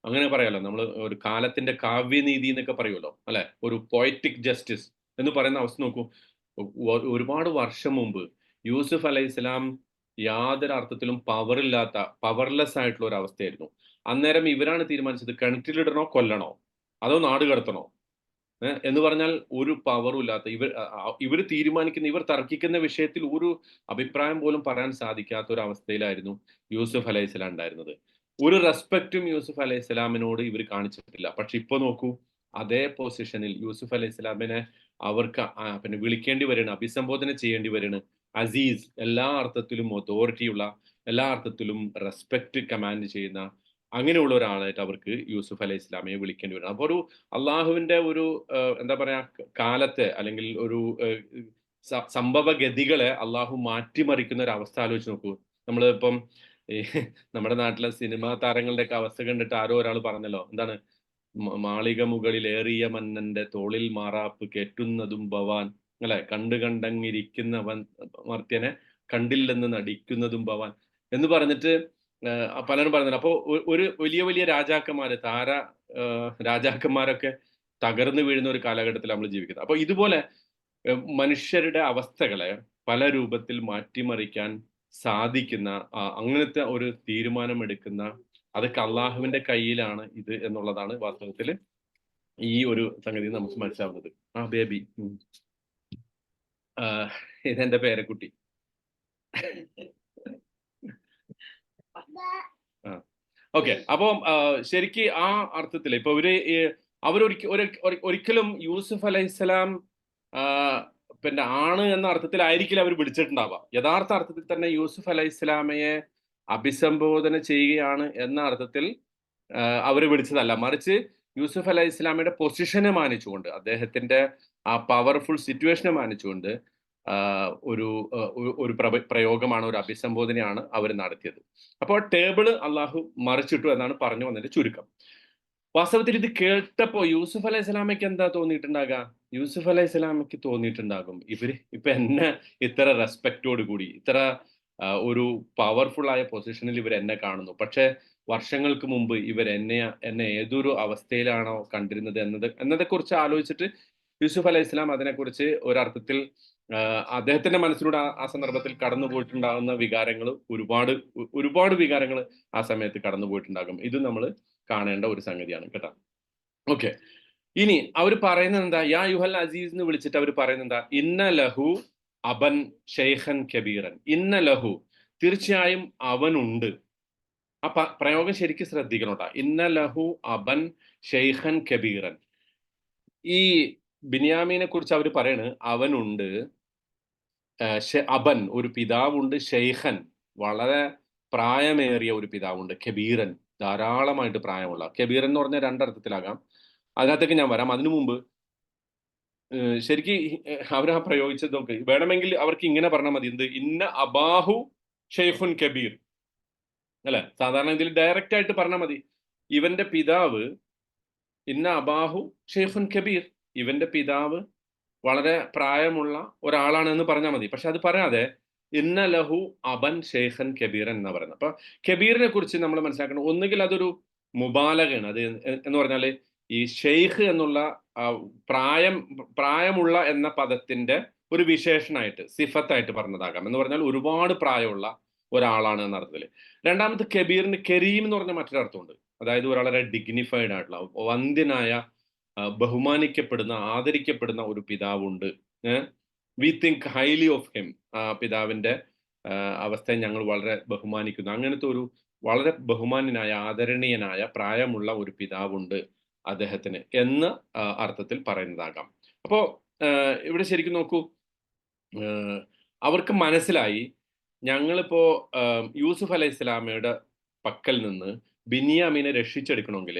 അങ്ങനെ പറയാലോ നമ്മൾ, ഒരു കാലത്തിന്റെ കാവ്യനീതി എന്നൊക്കെ പറയുമല്ലോ അല്ലെ, ഒരു പോയറ്റിക് ജസ്റ്റിസ് എന്ന് പറയുന്ന അവസ്ഥ നോക്കൂ. ഒരുപാട് വർഷം മുമ്പ് യൂസുഫ് അലൈഹിസ്സലാം യാതൊരു അർത്ഥത്തിലും പവർലെസ് ആയിട്ടുള്ള ഒരു അവസ്ഥയായിരുന്നു. അന്നേരം ഇവരാണ് തീരുമാനിച്ചത് കിണറ്റിലിടണോ കൊല്ലണോ അതോ നാട് കടത്തണോ എന്ന് പറഞ്ഞാൽ ഒരു പവറും ഇല്ലാത്ത ഇവർ തീരുമാനിക്കുന്ന, ഇവർ തർക്കിക്കുന്ന വിഷയത്തിൽ ഒരു അഭിപ്രായം പോലും പറയാൻ സാധിക്കാത്ത ഒരു അവസ്ഥയിലായിരുന്നു യൂസുഫ് അലൈഹിസ്സലാം ഉണ്ടായിരുന്നത്. ഒരു റെസ്പെക്റ്റും യൂസുഫ് അലൈഹിസ്സലാമിനോട് ഇവർ കാണിച്ചിട്ടില്ല. പക്ഷെ ഇപ്പൊ നോക്കൂ, അതേ പൊസിഷനിൽ യൂസുഫ് അലൈഹിസ്സലാമിനെ അവർക്ക് പിന്നെ വിളിക്കേണ്ടി വരികയാണ്, അഭിസംബോധന ചെയ്യേണ്ടി വരികയാണ്. അസീസ്, എല്ലാ അർത്ഥത്തിലും അതോറിറ്റിയുള്ള, എല്ലാ അർത്ഥത്തിലും റെസ്പെക്റ്റ് കമാൻഡ് ചെയ്യുന്ന അങ്ങനെയുള്ള ഒരാളായിട്ട് അവർക്ക് യൂസുഫ് അലൈഹി ഇസ്ലാമിയെ വിളിക്കേണ്ടി വരും. അപ്പൊ ഒരു അള്ളാഹുവിന്റെ ഒരു എന്താ പറയാ, കാലത്തെ അല്ലെങ്കിൽ ഒരു സംഭവഗതികളെ അള്ളാഹു മാറ്റിമറിക്കുന്ന ഒരു അവസ്ഥ ആലോചിച്ച് നോക്കൂ. നമ്മൾ ഇപ്പം ഈ നമ്മുടെ നാട്ടിലെ സിനിമാ താരങ്ങളുടെ ഒക്കെ അവസ്ഥ കണ്ടിട്ട് ആരോ ഒരാൾ പറഞ്ഞല്ലോ, എന്താണ്, മാളിക മുകളിൽ ഏറിയ മന്നന്റെ തോളിൽ മാറാപ്പ് കേറ്റുന്നതും ഭവാൻ, അല്ലെ, കണ്ടങ്ങിരിക്കുന്നവൻ മർത്യനെ കണ്ടില്ലെന്ന് നടിക്കുന്നതും ഭവാൻ എന്ന് പറഞ്ഞിട്ട് പലരും പറയുന്നുണ്ട്. അപ്പൊ ഒരു വലിയ വലിയ രാജാക്കന്മാര്, രാജാക്കന്മാരൊക്കെ തകർന്നു വീഴുന്ന ഒരു കാലഘട്ടത്തിൽ നമ്മൾ ജീവിക്കുന്നത്. അപ്പൊ ഇതുപോലെ മനുഷ്യരുടെ അവസ്ഥകളെ പല രൂപത്തിൽ മാറ്റിമറിക്കാൻ സാധിക്കുന്ന, അങ്ങനത്തെ ഒരു തീരുമാനമെടുക്കുന്ന, അതൊക്കെ അള്ളാഹുവിന്റെ കയ്യിലാണ് ഇത് എന്നുള്ളതാണ് വാസ്തവത്തിൽ ഈ ഒരു സംഗതി നമുക്ക് മനസ്സിലാവുന്നത്. ആ ബേബി, ഇതെന്റെ പേരക്കുട്ടി. ഓക്കെ. അപ്പം ശരിക്ക് ആ അർത്ഥത്തിൽ ഇപ്പൊ ഒരിക്കലും യൂസുഫ് അലൈഹിസ്സലാം പിന്നെ ആണ് എന്ന അർത്ഥത്തിലായിരിക്കില്ല അവർ വിളിച്ചിട്ടുണ്ടാവുക. യഥാർത്ഥ അർത്ഥത്തിൽ തന്നെ യൂസുഫ് അലൈഹിസ്സലാമയെ അഭിസംബോധന ചെയ്യുകയാണ് എന്ന അർത്ഥത്തിൽ അവർ വിളിച്ചതല്ല. മറിച്ച് യൂസുഫ് അലൈഹി ഇസ്ലാമിയുടെ പൊസിഷനെ മാനിച്ചുകൊണ്ട്, അദ്ദേഹത്തിന്റെ ആ പവർഫുൾ സിറ്റുവേഷനെ മാനിച്ചുകൊണ്ട് ഒരു പ്രയോഗമാണ്, ഒരു അഭിസംബോധനയാണ് അവർ നടത്തിയത്. അപ്പോൾ ടേബിള് അള്ളാഹു മറിച്ചിട്ടു എന്നാണ് പറഞ്ഞു വന്നതിന്റെ ചുരുക്കം. വാസ്തവത്തിൽ ഇത് കേട്ടപ്പോ യൂസുഫ് അലൈഹി സ്വലാമയ്ക്ക് എന്താ തോന്നിയിട്ടുണ്ടാകുക? യൂസുഫ് അലൈഹി സ്വലാമയ്ക്ക് തോന്നിയിട്ടുണ്ടാകും, ഇപ്പൊ എന്നെ ഇത്ര റെസ്പെക്റ്റോട് കൂടി, ഇത്ര ഒരു പവർഫുൾ ആയ പൊസിഷനിൽ ഇവർ എന്നെ കാണുന്നു. പക്ഷെ വർഷങ്ങൾക്ക് മുമ്പ് എന്നെ ഏതൊരു അവസ്ഥയിലാണോ കണ്ടിരുന്നത് എന്നതെക്കുറിച്ച് ആലോചിച്ചിട്ട് യൂസുഫ് അലൈഹി സ്വലാം അതിനെക്കുറിച്ച് ഒരർത്ഥത്തിൽ അദ്ദേഹത്തിന്റെ മനസ്സിലൂടെ ആ സന്ദർഭത്തിൽ കടന്നു പോയിട്ടുണ്ടാകുന്ന വികാരങ്ങൾ, ഒരുപാട് വികാരങ്ങൾ ആ സമയത്ത് കടന്നു പോയിട്ടുണ്ടാകും. ഇത് നമ്മൾ കാണേണ്ട ഒരു സംഗതിയാണ് കേട്ടോ. ഓക്കെ. ഇനി അവർ പറയുന്നത് എന്താ? യാ യുഹൽ അസീസ് എന്ന് വിളിച്ചിട്ട് അവർ പറയുന്നത് എന്താ? ഇന്ന ലഹു അബൻ ഷെയ്ഖൻ കബീറൻ. ഇന്ന ലഹു, തീർച്ചയായും അവനുണ്ട്. ആ പ്രയോഗം ശരിക്കും ശ്രദ്ധിക്കണം കേട്ടോ. ഇന്ന ലഹു അബൻ ഷെയ്ഖൻ കബീറൻ. ഈ ബിന്യാമീനെ കുറിച്ച് അവർ പറയണ്, അവനുണ്ട് അബൻ, ഒരു പിതാവുണ്ട്, ഷെയ്ഖൻ, വളരെ പ്രായമേറിയ ഒരു പിതാവുണ്ട്, കബീറൻ, ധാരാളമായിട്ട് പ്രായമുള്ള. കബീറൻ എന്ന് പറഞ്ഞാൽ രണ്ടർത്ഥത്തിലാകാം, അതിനകത്തേക്ക് ഞാൻ വരാം. അതിനു മുമ്പ് ശരിക്ക് അവർ ആ പ്രയോഗിച്ചത് നോക്ക്. വേണമെങ്കിൽ അവർക്ക് ഇങ്ങനെ പറഞ്ഞാൽ മതി, എന്ത്, ഇന്ന അബാഹു ഷെയ്ഖുൻ കബീർ, അല്ലെ? സാധാരണ ഇതിൽ ഡയറക്റ്റ് ആയിട്ട് പറഞ്ഞാൽ മതി, ഇവന്റെ പിതാവ്, ഇന്ന അബാഹു ഷെയ്ഖുൻ കബീർ, ഇവന്റെ പിതാവ് വളരെ പ്രായമുള്ള ഒരാളാണ് എന്ന് പറഞ്ഞാൽ മതി. പക്ഷെ അത് പറയാതെ ഇന്ന ലഹു അബൻ ഷെയ്ഖൻ കബീറൻ എന്നാ പറയുന്നത്. അപ്പൊ കബീറിനെ കുറിച്ച് നമ്മൾ മനസ്സിലാക്കണം, ഒന്നുകിൽ അതൊരു മുബാലകയാണ്, അത് എന്ന് പറഞ്ഞാല് ഈ ഷെയ്ഖ് എന്നുള്ള പ്രായമുള്ള എന്ന പദത്തിന്റെ ഒരു വിശേഷണമായിട്ട്, സിഫത്തായിട്ട് പറഞ്ഞതാകാം. എന്ന് പറഞ്ഞാൽ ഒരുപാട് പ്രായമുള്ള ഒരാളാണ് എന്ന അർത്ഥത്തിൽ. രണ്ടാമത്തെ കബീറിന് കരീം എന്ന് പറഞ്ഞ മറ്റൊരർത്ഥമുണ്ട്. അതായത് വളരെ ഡിഗ്നിഫൈഡ് ആയിട്ടുള്ള, വന്ധ്യനായ, ബഹുമാനിക്കപ്പെടുന്ന, ആദരിക്കപ്പെടുന്ന ഒരു പിതാവുണ്ട്. We think highly of him. ആ പിതാവിന്റെ അവസ്ഥയെ ഞങ്ങൾ വളരെ ബഹുമാനിക്കുന്നു. അങ്ങനത്തെ ഒരു വളരെ ബഹുമാന്യനായ, ആദരണീയനായ, പ്രായമുള്ള ഒരു പിതാവുണ്ട് അദ്ദേഹത്തിന് എന്ന അർത്ഥത്തിൽ പറയുന്നതാകാം. അപ്പോ ഇവിടെ ശരിക്കും നോക്കൂ, അവർക്ക് മനസ്സിലായി, ഞങ്ങളിപ്പോ യൂസുഫ് അലൈഹി സ്വലാമയുടെ പക്കൽ നിന്ന് ബിന്യാമീനെ രക്ഷിച്ചെടുക്കണമെങ്കിൽ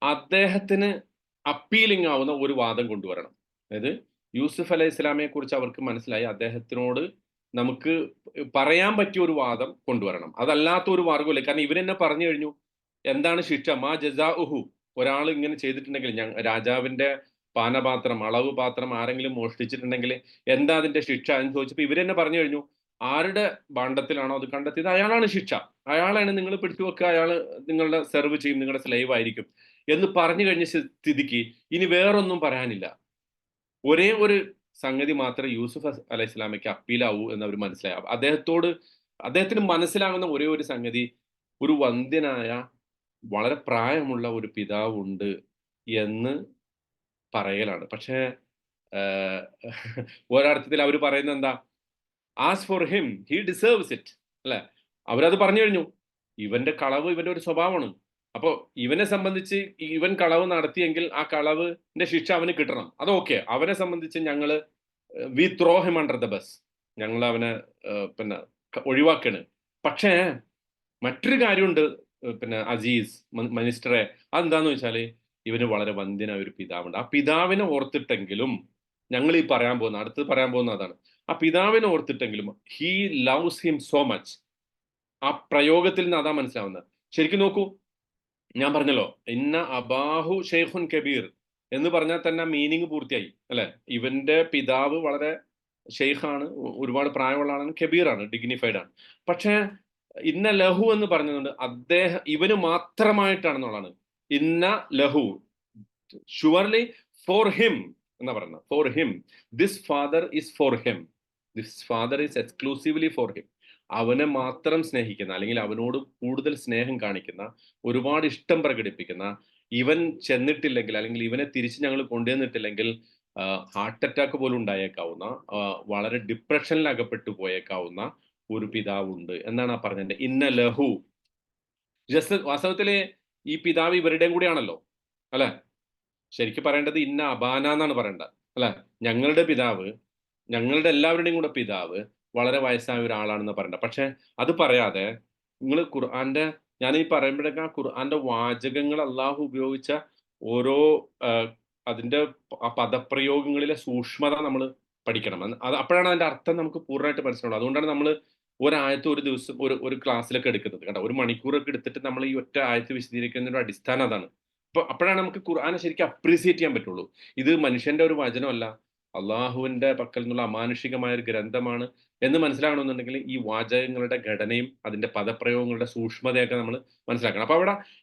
അദ്ദേഹത്തിന് അപ്പീലിംഗ് ആവുന്ന ഒരു വാദം കൊണ്ടുവരണം. അതായത് യൂസുഫ് അലൈഹി സ്വലാമയെ കുറിച്ച് അവർക്ക് മനസ്സിലായി, അദ്ദേഹത്തിനോട് നമുക്ക് പറയാൻ പറ്റിയ ഒരു വാദം കൊണ്ടുവരണം. അതല്ലാത്ത ഒരു മാർഗമില്ല. കാരണം ഇവരെന്നെ പറഞ്ഞു കഴിഞ്ഞു, എന്താണ് ശിക്ഷ, മാ ജസാഉഹു, ഒരാൾ ഇങ്ങനെ ചെയ്തിട്ടുണ്ടെങ്കിൽ രാജാവിന്റെ പാനപാത്രം, അളവ് പാത്രം ആരെങ്കിലും മോഷ്ടിച്ചിട്ടുണ്ടെങ്കിൽ എന്താ അതിന്റെ ശിക്ഷ എന്ന് ചോദിച്ചപ്പോൾ ഇവർ തന്നെ പറഞ്ഞു കഴിഞ്ഞു, ആരുടെ ഭാണ്ഡത്തിലാണോ അത് കണ്ടെത്തിയത് അയാളാണ് ശിക്ഷ, അയാളാണ് നിങ്ങൾ പിടിച്ചു വെക്കുക, അയാൾ നിങ്ങളുടെ സെർവ് ചെയ്യും, നിങ്ങളുടെ സ്ലേവ് ആയിരിക്കും എന്ന് പറഞ്ഞു കഴിഞ്ഞ സ്ഥിതിക്ക് ഇനി വേറൊന്നും പറയാനില്ല. ഒരേ ഒരു സംഗതി മാത്രമേ യൂസുഫ് അലൈഹി സ്വലാമയ്ക്ക് അപ്പീലാവൂ എന്ന് അവർ മനസ്സിലായി. അദ്ദേഹത്തിന് മനസ്സിലാകുന്ന ഒരേ ഒരു സംഗതി, ഒരു വന്ധ്യനായ വളരെ പ്രായമുള്ള ഒരു പിതാവുണ്ട് എന്ന് പറയലാണ്. പക്ഷേ ഒരർത്ഥത്തിൽ അവർ പറയുന്നത് എന്താ, as for him he deserves it, അല്ലെ? അവരത് പറഞ്ഞു കഴിഞ്ഞു. ഇവന്റെ കളവ് ഇവന്റെ ഒരു സ്വഭാവമാണ്. അപ്പോ ഇവനെ സംബന്ധിച്ച് ഇവൻ കളവ് നടത്തിയെങ്കിൽ ആ കളവിന്റെ ശിക്ഷ അവന് കിട്ടണം. അത് ഓക്കെ. അവനെ സംബന്ധിച്ച് ഞങ്ങള് we throw him under the bus, ഞങ്ങൾ അവനെ പിന്നെ ഒഴിവാക്കാണ്. പക്ഷേ മറ്റൊരു കാര്യമുണ്ട് പിന്നെ അസീസ് മിനിസ്റ്ററെ, അതെന്താന്ന് വെച്ചാല് ഇവന് വളരെ വന്ധ്യനായ ഒരു പിതാവുണ്ട്. ആ പിതാവിനെ ഓർത്തിട്ടെങ്കിലും ഞങ്ങൾ ഈ പറയാൻ പോകുന്ന അടുത്ത് പറയാൻ പോകുന്ന അതാണ്. ആ പിതാവിനെ ഓർത്തിട്ടെങ്കിലും he loves him so much. ആ പ്രയോഗത്തിൽ നിന്ന് അതാ മനസ്സിലാവുന്നത്. ശരിക്കും നോക്കൂ, ഞാൻ പറഞ്ഞല്ലോ, ഇന്ന അബാഹു ഷെയ്ഖുൻ കബീർ എന്ന് പറഞ്ഞാൽ തന്നെ മീനിങ് പൂർത്തിയായി, അല്ലെ? ഇവന്റെ പിതാവ് വളരെ ഷെയ്ഖാണ്, ഒരുപാട് പ്രായമുള്ള ആളാണ്, കബീറാണ്, ഡിഗ്നിഫൈഡ് ആണ്. പക്ഷേ ഇന്ന ലഹു എന്ന് പറഞ്ഞതുകൊണ്ട് ഇവന് മാത്രമായിട്ടാണെന്നുള്ളതാണ്. ഇന്ന ലഹു ഷുവർലി ഫോർ ഹിം എന്നാ പറയുന്നത്. For him, this father is for him, this father is exclusively for him. അവനെ മാത്രം സ്നേഹിക്കുന്ന, അല്ലെങ്കിൽ അവനോട് കൂടുതൽ സ്നേഹം കാണിക്കുന്ന, ഒരുപാട് ഇഷ്ടം പ്രകടിപ്പിക്കുന്ന, ഇവൻ ചെന്നിട്ടില്ലെങ്കിൽ അല്ലെങ്കിൽ ഇവനെ തിരിച്ച് ഞങ്ങൾ കൊണ്ടുവന്നിട്ടില്ലെങ്കിൽ ഹാർട്ട് അറ്റാക്ക് പോലും ഉണ്ടായേക്കാവുന്ന, വളരെ ഡിപ്രഷനിൽ അകപ്പെട്ടു പോയേക്കാവുന്ന ഒരു പിതാവുണ്ട് എന്നാണ് ആ പറഞ്ഞത്. ഇന്ന ലഹു, ജസ്റ്റ് വാസ്തവത്തില് ഈ പിതാവ് ഇവരുടെയും കൂടിയാണല്ലോ, അല്ലെ? ശരിക്കും പറയേണ്ടത് ഇന്ന അബാന എന്നാണ് പറയേണ്ടത്, അല്ലെ? ഞങ്ങളുടെ പിതാവ്, ഞങ്ങളുടെ എല്ലാവരുടെയും കൂടെ പിതാവ് വളരെ വയസ്സായ ഒരാളാണെന്ന് പറയണ്ട. പക്ഷെ അത് പറയാതെ നിങ്ങൾ ഖുർആന്റെ, ഞാൻ ഈ പറയുമ്പോഴേക്കും ആ ഖുർആന്റെ വാചകങ്ങൾ അള്ളാഹു ഉപയോഗിച്ച ഓരോ അതിന്റെ പദപ്രയോഗങ്ങളിലെ സൂക്ഷ്മത നമ്മൾ പഠിക്കണം. അത് അപ്പോഴാണ് അതിന്റെ അർത്ഥം നമുക്ക് പൂർണ്ണമായിട്ട് മനസ്സിലാവുള്ളൂ. അതുകൊണ്ടാണ് നമ്മൾ ഒരായത്ത് ഒരു ദിവസം ഒരു ക്ലാസ്സിലൊക്കെ എടുക്കുന്നത് കേട്ടോ. ഒരു മണിക്കൂറൊക്കെ എടുത്തിട്ട് നമ്മൾ ഈ ഒറ്റ ആയത്ത് വിശദീകരിക്കുന്നതിന്റെ അടിസ്ഥാനം അതാണ്. അപ്പോഴാണ് നമുക്ക് ഖുർആനെ ശരിക്കും അപ്രീസിയേറ്റ് ചെയ്യാൻ പറ്റുള്ളൂ. ഇത് മനുഷ്യന്റെ ഒരു വചനമല്ല, അള്ളാഹുവിന്റെ പക്കൽ നിന്നുള്ള അമാനുഷികമായ ഒരു ഗ്രന്ഥമാണ് എന്ന് മനസ്സിലാകണമെന്നുണ്ടെങ്കിൽ ഈ വാചകങ്ങളുടെ ഘടനയും അതിന്റെ പദപ്രയോഗങ്ങളുടെ സൂക്ഷ്മതയൊക്കെ നമ്മൾ മനസ്സിലാക്കണം. അപ്പൊ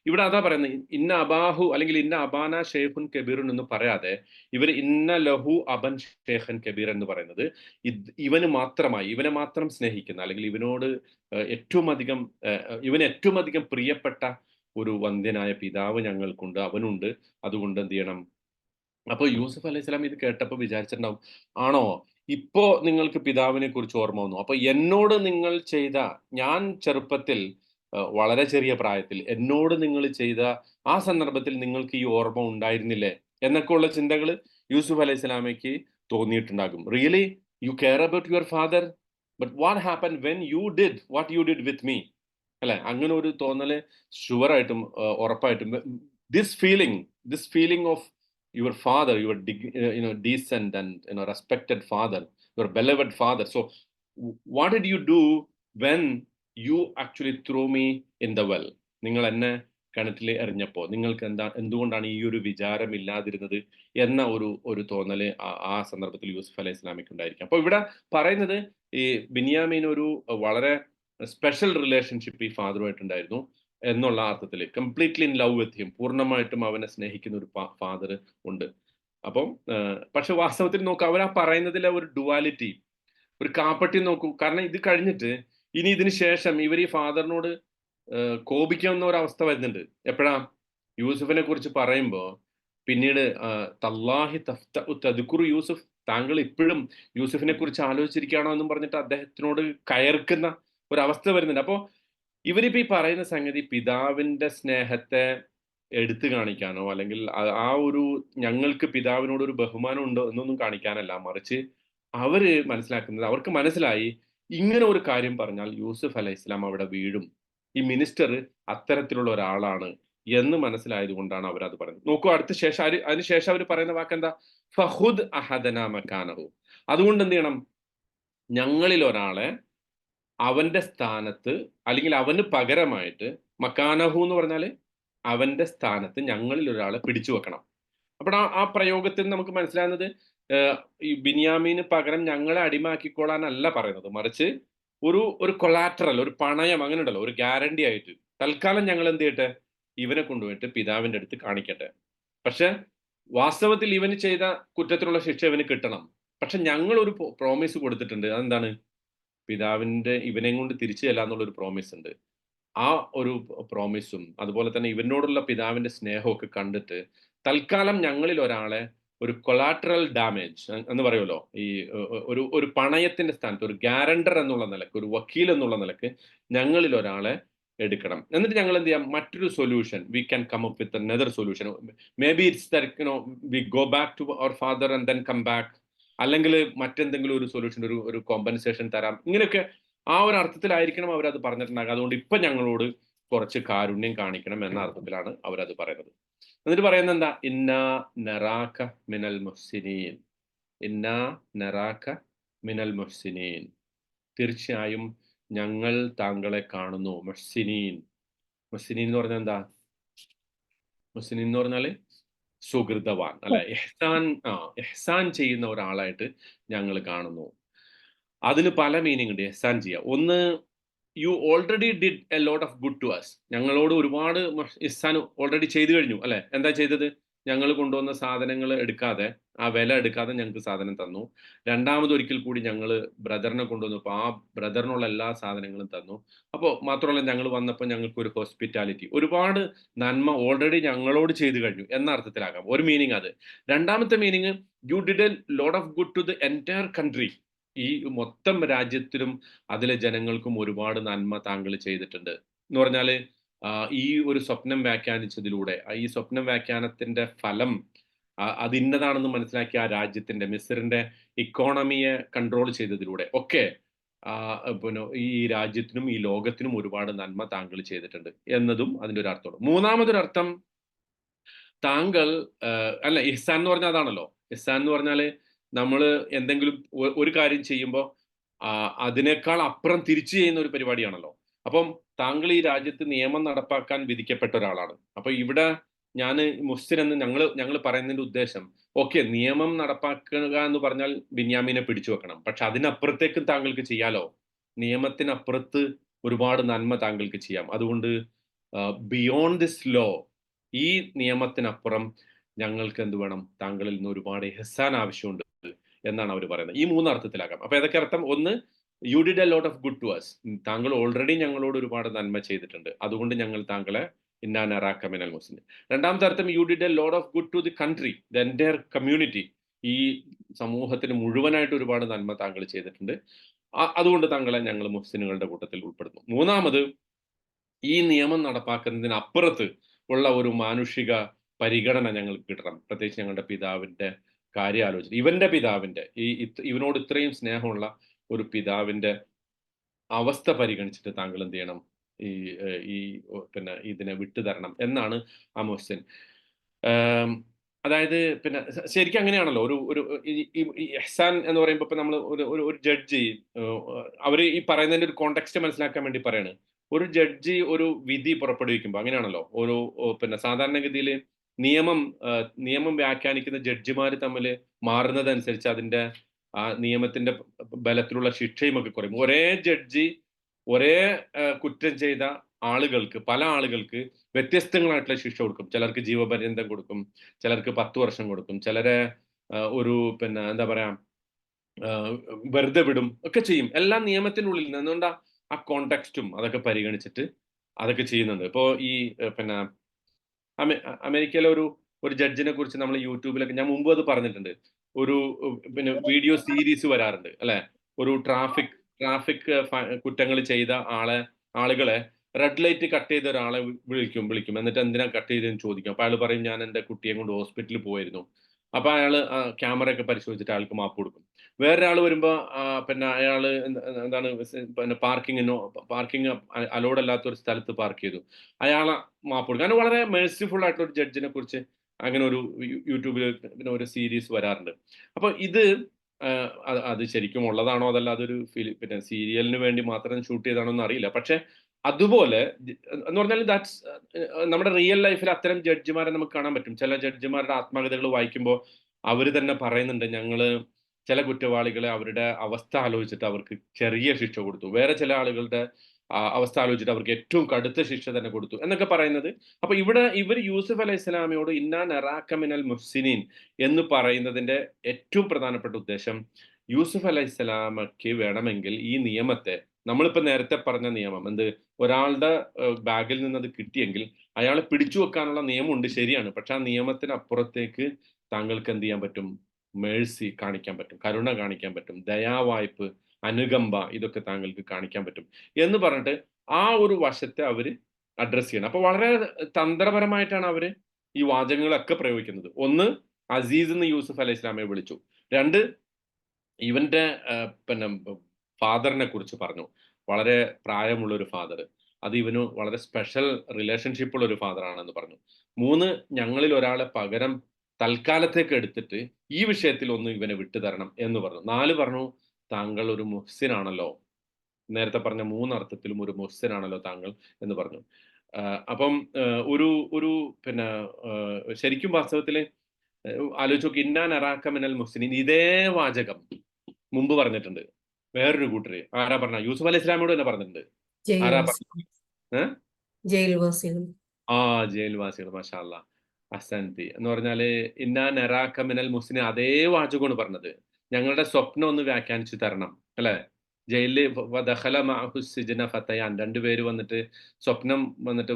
ഇവിടെ അതാ പറയുന്നത്, ഇന്ന അബാഹു അല്ലെങ്കിൽ ഇന്ന അബാന ഷെയ്ഖുൻ കബീറുൻ എന്ന് പറയാതെ ഇവർ ഇന്ന ലഹു അബൻ ഷെയ്ഖൻ കബീർ എന്ന് പറയുന്നത് ഇവന് മാത്രമായി, ഇവനെ മാത്രം സ്നേഹിക്കുന്ന, അല്ലെങ്കിൽ ഇവനോട് ഇവന് ഏറ്റവും അധികം പ്രിയപ്പെട്ട ഒരു വന്ധ്യനായ പിതാവ് ഞങ്ങൾക്കുണ്ട്, അവനുണ്ട്. അതുകൊണ്ട് എന്ത് ചെയ്യണം? അപ്പോൾ യൂസുഫ് അലൈഹി സ്വലാം ഇത് കേട്ടപ്പോൾ വിചാരിച്ചിട്ടുണ്ടാവും, ആണോ ഇപ്പോ നിങ്ങൾക്ക് പിതാവിനെ കുറിച്ച് ഓർമ്മ വന്നു? അപ്പൊ എന്നോട് നിങ്ങൾ ചെയ്ത, ഞാൻ ചെറുപ്പത്തിൽ വളരെ ചെറിയ പ്രായത്തിൽ എന്നോട് നിങ്ങൾ ചെയ്ത ആ സന്ദർഭത്തിൽ നിങ്ങൾക്ക് ഈ ഓർമ്മ ഉണ്ടായിരുന്നില്ലേ എന്നൊക്കെ ഉള്ള ചിന്തകൾ യൂസുഫ് അലൈഹി സ്വലാമയ്ക്ക് തോന്നിയിട്ടുണ്ടാകും. Really you care about your father, but what happen when you did what you did with me, അല്ലെ? അങ്ങനെ ഒരു തോന്നല് ഷുവറായിട്ടും ഉറപ്പായിട്ടും this feeling of your father, your decent and respected father, your beloved father. So what did you do when you actually threw me in the well? നിങ്ങൾ എന്നെ കിണറ്റിൽ എറിഞ്ഞപ്പോ നിങ്ങൾക്ക് എന്തുകൊണ്ടാണ് ഈ ഒരു വിചാരം ഇല്ലാതിരുന്നത് എന്ന ഒരു തോന്നല് ആ സന്ദർഭത്തിൽ യൂസുഫ് അലൈഹി ഇസ്ലാമിക്ക് ഉണ്ടായിരിക്കും. അപ്പൊ ഇവിടെ പറയുന്നത്, ഈ ബിന്യാമീൻ ഒരു വളരെ സ്പെഷ്യൽ റിലേഷൻഷിപ്പ് ഈ ഫാദറുമായിട്ടുണ്ടായിരുന്നു എന്നുള്ള അർത്ഥത്തിൽ, completely in love with him, പൂർണ്ണമായിട്ടും അവനെ സ്നേഹിക്കുന്ന ഒരു ഫാദർ ഉണ്ട്. അപ്പം പക്ഷെ വാസ്തവത്തിൽ നോക്കൂ, അവരാ പറയുന്നതിലെ ഒരു ഡുവാലിറ്റി, ഒരു കാപ്പട്യം നോക്കൂ. കാരണം ഇത് കഴിഞ്ഞിട്ട് ഇനി ഇതിന് ശേഷം ഇവർ ഈ ഫാദറിനോട് കോപിക്കാവുന്ന ഒരു അവസ്ഥ വരുന്നുണ്ട്. എപ്പോഴാ? യൂസുഫിനെ കുറിച്ച് പറയുമ്പോ പിന്നീട് തല്ലാഹി തദ്കുറു യൂസുഫ്, താങ്കൾ ഇപ്പോഴും യൂസുഫിനെ കുറിച്ച് ആലോചിച്ചിരിക്കുകയാണോ എന്നും പറഞ്ഞിട്ട് അദ്ദേഹത്തിനോട് കയർക്കുന്ന ഒരവസ്ഥ വരുന്നുണ്ട്. അപ്പോ ഇവരിപ്പോ ഈ പറയുന്ന സംഗതി പിതാവിന്റെ സ്നേഹത്തെ എടുത്തു കാണിക്കാനോ അല്ലെങ്കിൽ ആ ഒരു ഞങ്ങൾക്ക് പിതാവിനോട് ഒരു ബഹുമാനം ഉണ്ടോ എന്നൊന്നും കാണിക്കാനല്ല, മറിച്ച് അവർക്ക് മനസ്സിലായി ഇങ്ങനെ ഒരു കാര്യം പറഞ്ഞാൽ യൂസുഫ് അലൈഹി ഇസ്ലാം അവിടെ വീഴും, ഈ മിനിസ്റ്റർ അത്തരത്തിലുള്ള ഒരാളാണ് എന്ന് മനസ്സിലായത് കൊണ്ടാണ് അവരത് പറയുന്നത്. നോക്കൂ, അതിനുശേഷം അവർ പറയുന്ന വാക്കെന്താ? ഫഹുദ് അഹദന മക്കാനഹു. അതുകൊണ്ട് എന്ത് ചെയ്യണം? ഞങ്ങളിൽ ഒരാളെ അവന്റെ സ്ഥാനത്ത് അല്ലെങ്കിൽ അവന് പകരമായിട്ട്, മക്കാനഹു എന്ന് പറഞ്ഞാല് അവന്റെ സ്ഥാനത്ത് ഞങ്ങളിൽ ഒരാളെ പിടിച്ചു വെക്കണം. അപ്പോൾ ആ പ്രയോഗത്തിൽ നിന്ന് നമുക്ക് മനസ്സിലാകുന്നത് ഏഹ്, ഈ ബിന്യാമീന് പകരം ഞങ്ങളെ അടിമയാക്കിക്കോളാനല്ല പറയുന്നത്. മറിച്ച് ഒരു കൊളാറ്ററൽ, ഒരു പണയം അങ്ങനെ ഉണ്ടല്ലോ, ഒരു ഗ്യാരണ്ടി ആയിട്ട് തൽക്കാലം ഞങ്ങൾ എന്ത് ചെയ്യട്ടെ? ഇവനെ കൊണ്ടുപോയിട്ട് പിതാവിന്റെ അടുത്ത് കാണിക്കട്ടെ. പക്ഷെ വാസ്തവത്തിൽ ഇവന് ചെയ്ത കുറ്റത്തിനുള്ള ശിക്ഷ ഇവന് കിട്ടണം. പക്ഷെ ഞങ്ങൾ ഒരു പ്രോമിസ് കൊടുത്തിട്ടുണ്ട്. അതെന്താണ്? പിതാവിന്റെ ഇവനെയും കൊണ്ട് തിരിച്ചു ചെല്ലാന്നുള്ള ഒരു പ്രോമിസ് ഉണ്ട്. ആ ഒരു പ്രോമിസും അതുപോലെ തന്നെ ഇവനോടുള്ള പിതാവിന്റെ സ്നേഹമൊക്കെ കണ്ടിട്ട് തൽക്കാലം ഞങ്ങളിൽ ഒരാളെ ഒരു കൊളാട്രൽ ഡാമേജ് എന്ന് പറയുമല്ലോ, ഈ ഒരു പണയത്തിന്റെ സ്ഥാനത്ത് ഒരു ഗ്യാരണ്ടർ എന്നുള്ള നിലക്ക്, ഒരു വക്കീൽ എന്നുള്ള നിലക്ക് ഞങ്ങളിൽ ഒരാളെ എടുക്കണം. എന്നിട്ട് ഞങ്ങൾ എന്ത് ചെയ്യാം? മറ്റൊരു solution we can come up with another solution. Maybe it's that we go back to our father and then come back. അല്ലെങ്കിൽ മറ്റെന്തെങ്കിലും ഒരു സൊല്യൂഷൻ, ഒരു കോമ്പൻസേഷൻ തരാം. ഇങ്ങനെയൊക്കെ ആ ഒരു അർത്ഥത്തിലായിരിക്കണം അവരത് പറഞ്ഞിട്ടുണ്ടാകുക. അതുകൊണ്ട് ഇപ്പൊ ഞങ്ങളോട് കുറച്ച് കാരുണ്യം കാണിക്കണം എന്ന അർത്ഥത്തിലാണ് അവരത് പറയുന്നത്. എന്നിട്ട് പറയുന്നത് എന്താ? ഇന്നാ നറാക മിനൽ മുഹ്സിനീൻ. ഇന്നാ നറാക മിനൽ മുഹ്സിനീൻ. തീർച്ചയായും ഞങ്ങൾ താങ്കളെ കാണുന്നു. മുഹ്സിനീൻ. മുഹ്സിനീൻ എന്ന് പറഞ്ഞാൽ എന്താ? മുഹ്സിനീൻ എന്ന് പറഞ്ഞാല് സുഹൃതവാൻ അല്ലെ? ഇഹ്സാൻ ചെയ്യുന്ന ഒരാളായിട്ട് ഞങ്ങൾ കാണുന്നു. അതിന് പല മീനിങ് ഉണ്ട് ഇഹ്സാൻ ചെയ്യുക. ഒന്ന്, you already did a lot of good to us. ഞങ്ങളോട് ഒരുപാട് ഇഹ്സാൻ ഓൾറെഡി ചെയ്തു കഴിഞ്ഞു അല്ലെ? എന്താ ചെയ്തത്? ഞങ്ങൾ കൊണ്ടുവന്ന സാധനങ്ങൾ എടുക്കാതെ, ആ വില എടുക്കാതെ ഞങ്ങൾക്ക് സാധനം തന്നു. രണ്ടാമത് ഒരിക്കൽ കൂടി ഞങ്ങൾ ബ്രദറിനെ കൊണ്ടുവന്നപ്പോൾ ആ ബ്രദറിനുള്ള എല്ലാ സാധനങ്ങളും തന്നു. അപ്പോൾ മാത്രമല്ല, ഞങ്ങൾ വന്നപ്പോൾ ഞങ്ങൾക്ക് ഒരു ഹോസ്പിറ്റാലിറ്റി, ഒരുപാട് നന്മ ഓൾറെഡി ഞങ്ങളോട് ചെയ്തു കഴിഞ്ഞു എന്ന അർത്ഥത്തിലാകാം ഒരു മീനിങ് അത്. രണ്ടാമത്തെ meaning, you did a lot of good to the entire country. ഈ മൊത്തം രാജ്യത്തിലും അതിലെ ജനങ്ങൾക്കും ഒരുപാട് നന്മ താങ്കൾ ചെയ്തിട്ടുണ്ട് എന്ന് പറഞ്ഞാല്, ഈ ഒരു സ്വപ്നം വ്യാഖ്യാനിച്ചതിലൂടെ, ഈ സ്വപ്നം വ്യാഖ്യാനത്തിന്റെ ഫലം അത് ഇന്നതാണെന്ന് മനസ്സിലാക്കിയ ആ രാജ്യത്തിന്റെ, മിസ്റിന്റെ ഇക്കോണമിയെ കൺട്രോൾ ചെയ്തതിലൂടെ ഒക്കെ പിന്നെ ഈ രാജ്യത്തിനും ഈ ലോകത്തിനും ഒരുപാട് നന്മ താങ്കൾ ചെയ്തിട്ടുണ്ട് എന്നതും അതിന്റെ ഒരു അർത്ഥമാണ്. മൂന്നാമതൊരു അർത്ഥം, താങ്കൾ അല്ല, ഇഹ്സാൻ എന്ന് പറഞ്ഞാൽ അതാണല്ലോ. ഇഹ്സാൻ എന്ന് പറഞ്ഞാല് നമ്മള് എന്തെങ്കിലും ഒരു കാര്യം ചെയ്യുമ്പോൾ അതിനേക്കാൾ അപ്പുറം തിരിച്ചു ചെയ്യുന്ന ഒരു പരിപാടിയാണല്ലോ. അപ്പം താങ്കൾ ഈ രാജ്യത്ത് നിയമം നടപ്പാക്കാൻ വിധിക്കപ്പെട്ട ഒരാളാണ്. അപ്പൊ ഇവിടെ ഞാന് മുഹ്സിൻ എന്ന് ഞങ്ങള് പറയുന്നതിന്റെ ഉദ്ദേശം, ഓക്കെ, നിയമം നടപ്പാക്കുക എന്ന് പറഞ്ഞാൽ ബിന്യാമീനെ പിടിച്ചു വെക്കണം. പക്ഷെ അതിനപ്പുറത്തേക്കും താങ്കൾക്ക് ചെയ്യാലോ. നിയമത്തിനപ്പുറത്ത് ഒരുപാട് നന്മ താങ്കൾക്ക് ചെയ്യാം. അതുകൊണ്ട് ബിയോണ്ട് ദിസ് ലോ, ഈ നിയമത്തിനപ്പുറം ഞങ്ങൾക്ക് എന്ത് വേണം? താങ്കളിൽ നിന്ന് ഒരുപാട് ഇഹ്സാൻ ആവശ്യമുണ്ട് എന്നാണ് അവർ പറയുന്നത്. ഈ 3 അർത്ഥത്തിലാകാം. അപ്പൊ ഏതൊക്കെ അർത്ഥം? ഒന്ന്, you did a lot of good to us. താങ്കൾ ഓൾറെഡി ഞങ്ങളോട് ഒരുപാട് നന്മ ചെയ്തിട്ടുണ്ട്. അതുകൊണ്ട് ഞങ്ങൾ താങ്കളെ ഇന്നാ നറാക മിനൽ മുഹ്സിനീൻ. രണ്ടാമത്തെ അർത്ഥം, you did a lot of good to the country, the entire community. ഈ സമൂഹത്തിന് മുഴുവനായിട്ട് ഒരുപാട് നന്മ താങ്കൾ ചെയ്തിട്ടുണ്ട്. അതുകൊണ്ട് താങ്കളെ ഞങ്ങൾ മുഹ്സിനുകളുടെ കൂട്ടത്തിൽ ഉൾപ്പെടുന്നു. മൂന്നാമത്, ഈ നിയമം നടപ്പാക്കുന്നതിന് അപ്പുറത്ത് ഉള്ള ഒരു മാനുഷിക പരിഗണന ഞങ്ങൾക്ക് കിട്ടണം. പ്രത്യേകിച്ച് ഞങ്ങളുടെ പിതാവിന്റെ കാര്യം ആലോചിച്ചിട്ട്, ഇവന്റെ പിതാവിന്റെ, ഇവനോട് ഇത്രയും സ്നേഹമുള്ള ഒരു പിതാവിന്റെ അവസ്ഥ പരിഗണിച്ചിട്ട് താങ്കൾ എന്ത് ചെയ്യണം? ഈ ഈ പിന്നെ ഇതിനെ വിട്ടുതരണം എന്നാണ് ആ മുഹ്സിൻ. ഏം, അതായത് പിന്നെ ശരിക്കും അങ്ങനെയാണല്ലോ. ഒരു ഒരു ഈ ഈ ഈ ഇഹ്സാൻ എന്ന് പറയുമ്പോൾ ഇപ്പൊ നമ്മൾ ഒരു ഒരു ഒരു ജഡ്ജി, അവര് ഈ പറയുന്നതിന്റെ ഒരു കോണ്ടെക്സ്റ്റ് മനസ്സിലാക്കാൻ വേണ്ടി പറയാണ്. ഒരു ജഡ്ജി ഒരു വിധി പുറപ്പെടുവിക്കുമ്പോൾ അങ്ങനെയാണല്ലോ. ഒരു പിന്നെ സാധാരണഗതിയില് നിയമം നിയമം വ്യാഖ്യാനിക്കുന്ന ജഡ്ജിമാര് തമ്മില് മാറുന്നതനുസരിച്ച് അതിന്റെ ആ നിയമത്തിന്റെ ബലത്തിലുള്ള ശിക്ഷയും ഒക്കെ കുറയും. ഒരേ ജഡ്ജി ഒരേ കുറ്റം ചെയ്ത ആളുകൾക്ക്, പല ആളുകൾക്ക് വ്യത്യസ്തങ്ങളായിട്ടുള്ള ശിക്ഷ കൊടുക്കും. ചിലർക്ക് ജീവപര്യന്തം കൊടുക്കും, ചിലർക്ക് 10 വർഷം കൊടുക്കും, ചിലരെ ഒരു പിന്നെ എന്താ പറയാ, ആഹ് വെറുതെ വിടും ഒക്കെ ചെയ്യും. എല്ലാം നിയമത്തിനുള്ളിൽ നിന്ന്. അതുകൊണ്ട് ആ കോണ്ടെക്സ്റ്റും അതൊക്കെ പരിഗണിച്ചിട്ട് അതൊക്കെ ചെയ്യുന്നുണ്ട്. ഇപ്പോ ഈ പിന്നെ അമേരിക്കയിലെ ഒരു ജഡ്ജിനെ കുറിച്ച് നമ്മൾ യൂട്യൂബിലൊക്കെ ഞാൻ മുമ്പ് അത് പറഞ്ഞിട്ടുണ്ട്. ഒരു പിന്നെ വീഡിയോ സീരീസ് വരാറുണ്ട് അല്ലെ? ഒരു ട്രാഫിക് കുറ്റങ്ങൾ ചെയ്ത ആളുകളെ റെഡ് ലൈറ്റ് കട്ട് ചെയ്ത ഒരാളെ വിളിക്കും. എന്നിട്ട് എന്തിനാ കട്ട് ചെയ്തതെന്ന് ചോദിക്കും. അപ്പൊ അയാൾ പറയും, ഞാൻ എന്റെ കുട്ടിയെ കൊണ്ട് ഹോസ്പിറ്റലിൽ പോയിരുന്നു. അപ്പൊ അയാള് ക്യാമറ ഒക്കെ പരിശോധിച്ചിട്ട് അയാൾക്ക് മാപ്പ് കൊടുക്കും. വേറൊരാൾ വരുമ്പോ പിന്നെ അയാള് എന്താണ് പിന്നെ പാർക്കിംഗ് അലൗഡ് അല്ലാത്ത ഒരു സ്ഥലത്ത് പാർക്ക് ചെയ്തു. അയാളെ മാപ്പ് കൊടുക്കും. അങ്ങനെ വളരെ മെഴ്സിഫുൾ ആയിട്ടുള്ള ഒരു ജഡ്ജിനെ കുറിച്ച് അങ്ങനെ ഒരു യൂട്യൂബിൽ പിന്നെ ഒരു സീരീസ് വരാറുണ്ട്. അപ്പൊ ഇത് അത് ശരിക്കും ഉള്ളതാണോ അതല്ല അതൊരു പിന്നെ സീരിയലിന് വേണ്ടി മാത്രം ഷൂട്ട് ചെയ്തതാണോ എന്ന് അറിയില്ല. പക്ഷെ അതുപോലെ എന്ന് പറഞ്ഞാൽ ദാറ്റ്സ് നമ്മുടെ റിയൽ ലൈഫിൽ അത്തരം ജഡ്ജിമാരെ നമുക്ക് കാണാൻ പറ്റും. ചില ജഡ്ജിമാരുടെ ആത്മകഥകൾ വായിക്കുമ്പോൾ അവർ തന്നെ പറയുന്നുണ്ട്, ഞങ്ങള് ചില കുറ്റവാളികളെ അവരുടെ അവസ്ഥ ആലോചിച്ചിട്ട് അവർക്ക് ചെറിയ ശിക്ഷ കൊടുത്തു. വേറെ ചില ആളുകളുടെ അവസ്ഥ ആലോചിച്ചിട്ട് അവർക്ക് ഏറ്റവും കടുത്ത ശിക്ഷ തന്നെ കൊടുത്തു എന്നൊക്കെ പറയുന്നത്. അപ്പൊ ഇവിടെ ഇവർ യൂസുഫ് അലൈഹി സ്വലാമയോട് ഇന്നാ നറാക മിനൽ മുഹ്സിനീൻ എന്ന് പറയുന്നതിന്റെ ഏറ്റവും പ്രധാനപ്പെട്ട ഉദ്ദേശം, യൂസുഫ് അലൈഹി സ്വലാമയ്ക്ക് വേണമെങ്കിൽ ഈ നിയമത്തെ, നമ്മളിപ്പോ നേരത്തെ പറഞ്ഞ നിയമം എന്ത്, ഒരാളുടെ ബാഗിൽ നിന്ന് അത് കിട്ടിയെങ്കിൽ അയാളെ പിടിച്ചു വെക്കാനുള്ള നിയമമുണ്ട്, ശരിയാണ്. പക്ഷെ ആ നിയമത്തിന് അപ്പുറത്തേക്ക് താങ്കൾക്ക് എന്ത് ചെയ്യാൻ പറ്റും? മേഴ്സി കാണിക്കാൻ പറ്റും, കരുണ കാണിക്കാൻ പറ്റും, ദയാവായ്പ്, അനുകമ്പ, ഇതൊക്കെ താങ്കൾക്ക് കാണിക്കാൻ പറ്റും എന്ന് പറഞ്ഞിട്ട് ആ ഒരു വശത്തെ അവര് അഡ്രസ് ചെയ്യണം. അപ്പൊ വളരെ തന്ത്രപരമായിട്ടാണ് അവര് ഈ വാചകങ്ങളൊക്കെ പ്രയോഗിക്കുന്നത്. ഒന്ന്, അസീസ് എന്ന് യൂസുഫ് അലൈഹി ഇസ്ലാമയെ വിളിച്ചു. രണ്ട്, ഇവന്റെ പിന്നെ ഫാദറിനെ കുറിച്ച് പറഞ്ഞു. വളരെ പ്രായമുള്ള ഒരു ഫാദർ. അത് ഇവന് വളരെ സ്പെഷ്യൽ റിലേഷൻഷിപ്പ് ഉള്ള ഒരു ഫാദർ ആണെന്ന് പറഞ്ഞു. 3, ഞങ്ങളിൽ ഒരാളെ പകരം തൽക്കാലത്തേക്ക് എടുത്തിട്ട് ഈ വിഷയത്തിൽ ഒന്ന് ഇവനെ വിട്ടുതരണം എന്ന് പറഞ്ഞു. 4 പറഞ്ഞു, താങ്കൾ ഒരു മുഹ്സിനാണല്ലോ. നേരത്തെ പറഞ്ഞ 3 അർത്ഥത്തിലും ഒരു മുഹ്സിനാണല്ലോ താങ്കൾ എന്ന് പറഞ്ഞു. അപ്പം ഒരു ഒരു പിന്നെ ശരിക്കും വാസ്തവത്തില് ആലോചിച്ച് നോക്കി, ഇന്നാ നറാക മിനൽ മുഹ്സിനീൻ ഇതേ വാചകം മുമ്പ് പറഞ്ഞിട്ടുണ്ട് വേറൊരു കൂട്ടര്. ആരാ പറഞ്ഞ? യൂസുഫ് അലൈഹി ഇസ്ലാമിയോട് തന്നെ പറഞ്ഞിട്ടുണ്ട്. ആരാ ജയിൽവാസികൾ. ജയിൽവാസികൾ. മാഷാ അല്ലാ, അഹ്സൻതി എന്ന് പറഞ്ഞാല് ഇന്നാ നറാക മിനൽ മുഹ്സിനീൻ അതേ വാചകമാണ് പറഞ്ഞത്. ഞങ്ങളുടെ സ്വപ്നം ഒന്ന് വ്യാഖ്യാനിച്ചു തരണം, അല്ലെ? ജയിലില് വദഖല മഅഹു സിജ്ന ഫതയാൻ, 2 പേര് വന്നിട്ട് സ്വപ്നം വന്നിട്ട്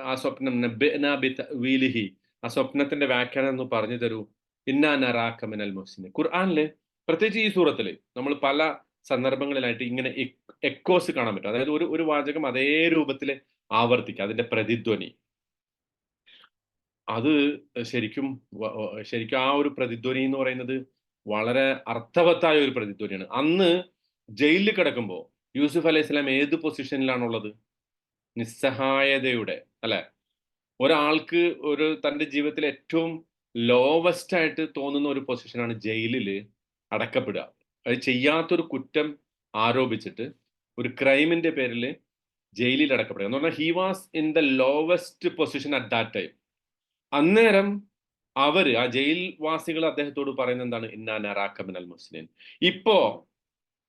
ആ സ്വപ്നം നബ്ബിനാ ബിതഅ്വീലിഹി, ആ സ്വപ്നത്തിന്റെ വ്യാഖ്യാനം ഒന്ന് പറഞ്ഞു തരൂ. ഇന്നാ നറാക മിനൽ മുഹ്സിനീൻ. ഖുർആനില് പ്രത്യേകിച്ച് ഈ സൂറത്തില് നമ്മൾ പല സന്ദർഭങ്ങളിലായിട്ട് ഇങ്ങനെ എക്കോസ് കാണാൻ പറ്റും. അതായത് ഒരു വാചകം അതേ രൂപത്തിൽ ആവർത്തിക്കുക, അതിന്റെ പ്രതിധ്വനി. അത് ശരിക്കും ശരിക്കും ആ ഒരു പ്രതിധ്വനി എന്ന് പറയുന്നത് വളരെ അർത്ഥവത്തായ ഒരു പ്രതിധ്വനിയാണ്. അന്ന് ജയിലിൽ കിടക്കുമ്പോൾ യൂസുഫ് അലൈഹി സ്വലാം ഏത് പൊസിഷനിലാണുള്ളത്? നിസ്സഹായതയുടെ, അല്ലെ? ഒരാൾക്ക് തന്റെ ജീവിതത്തിൽ ഏറ്റവും ലോവസ്റ്റ് ആയിട്ട് തോന്നുന്ന ഒരു പൊസിഷനാണ് ജയിലിൽ അടക്കപ്പെടുക. അത് ചെയ്യാത്തൊരു കുറ്റം ആരോപിച്ചിട്ട് ഒരു ക്രൈമിന്റെ പേരിൽ ജയിലിൽ അടക്കപ്പെടുക എന്ന് പറഞ്ഞാൽ he was in the lowest position at that time. അന്നേരം ആ ജയിൽവാസികൾ അദ്ദേഹത്തോട് പറയുന്നത് എന്താണ്? ഇന്നാ നറാക മിനൽ മുഹ്സിനീൻ. ഇപ്പോ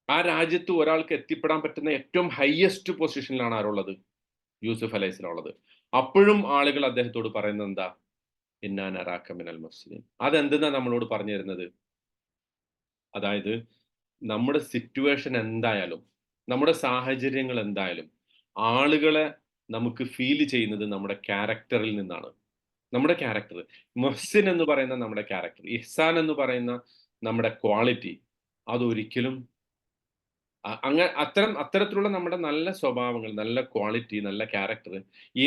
ആ രാജ്യത്ത് ഒരാൾക്ക് എത്തിപ്പെടാൻ പറ്റുന്ന ഏറ്റവും ഹയസ്റ്റ് പൊസിഷനിലാണ് ആരുള്ളത്? യൂസുഫ് അലൈഹി സ്വലാം ഉള്ളത്. അപ്പോഴും ആളുകൾ അദ്ദേഹത്തോട് പറയുന്നത് എന്താ? ഇന്നാ നറാക മിനൽ മുഹ്സിനീൻ. അതെന്തെന്നാ നമ്മളോട് പറഞ്ഞു തരുന്നത്? അതായത് നമ്മുടെ സിറ്റുവേഷൻ എന്തായാലും, നമ്മുടെ സാഹചര്യങ്ങൾ എന്തായാലും, ആളുകളെ നമുക്ക് ഫീൽ ചെയ്യുന്നത് നമ്മുടെ ക്യാരക്ടറിൽ നിന്നാണ്. നമ്മുടെ ക്യാരക്ടർ, മുഹ്സിൻ എന്ന് പറയുന്ന നമ്മുടെ ക്യാരക്ടർ, ഇഹ്സാൻ എന്ന് പറയുന്ന നമ്മുടെ ക്വാളിറ്റി, അതൊരിക്കലും അത്തരത്തിലുള്ള നമ്മുടെ നല്ല സ്വഭാവങ്ങൾ, നല്ല ക്വാളിറ്റി, നല്ല ക്യാരക്ടർ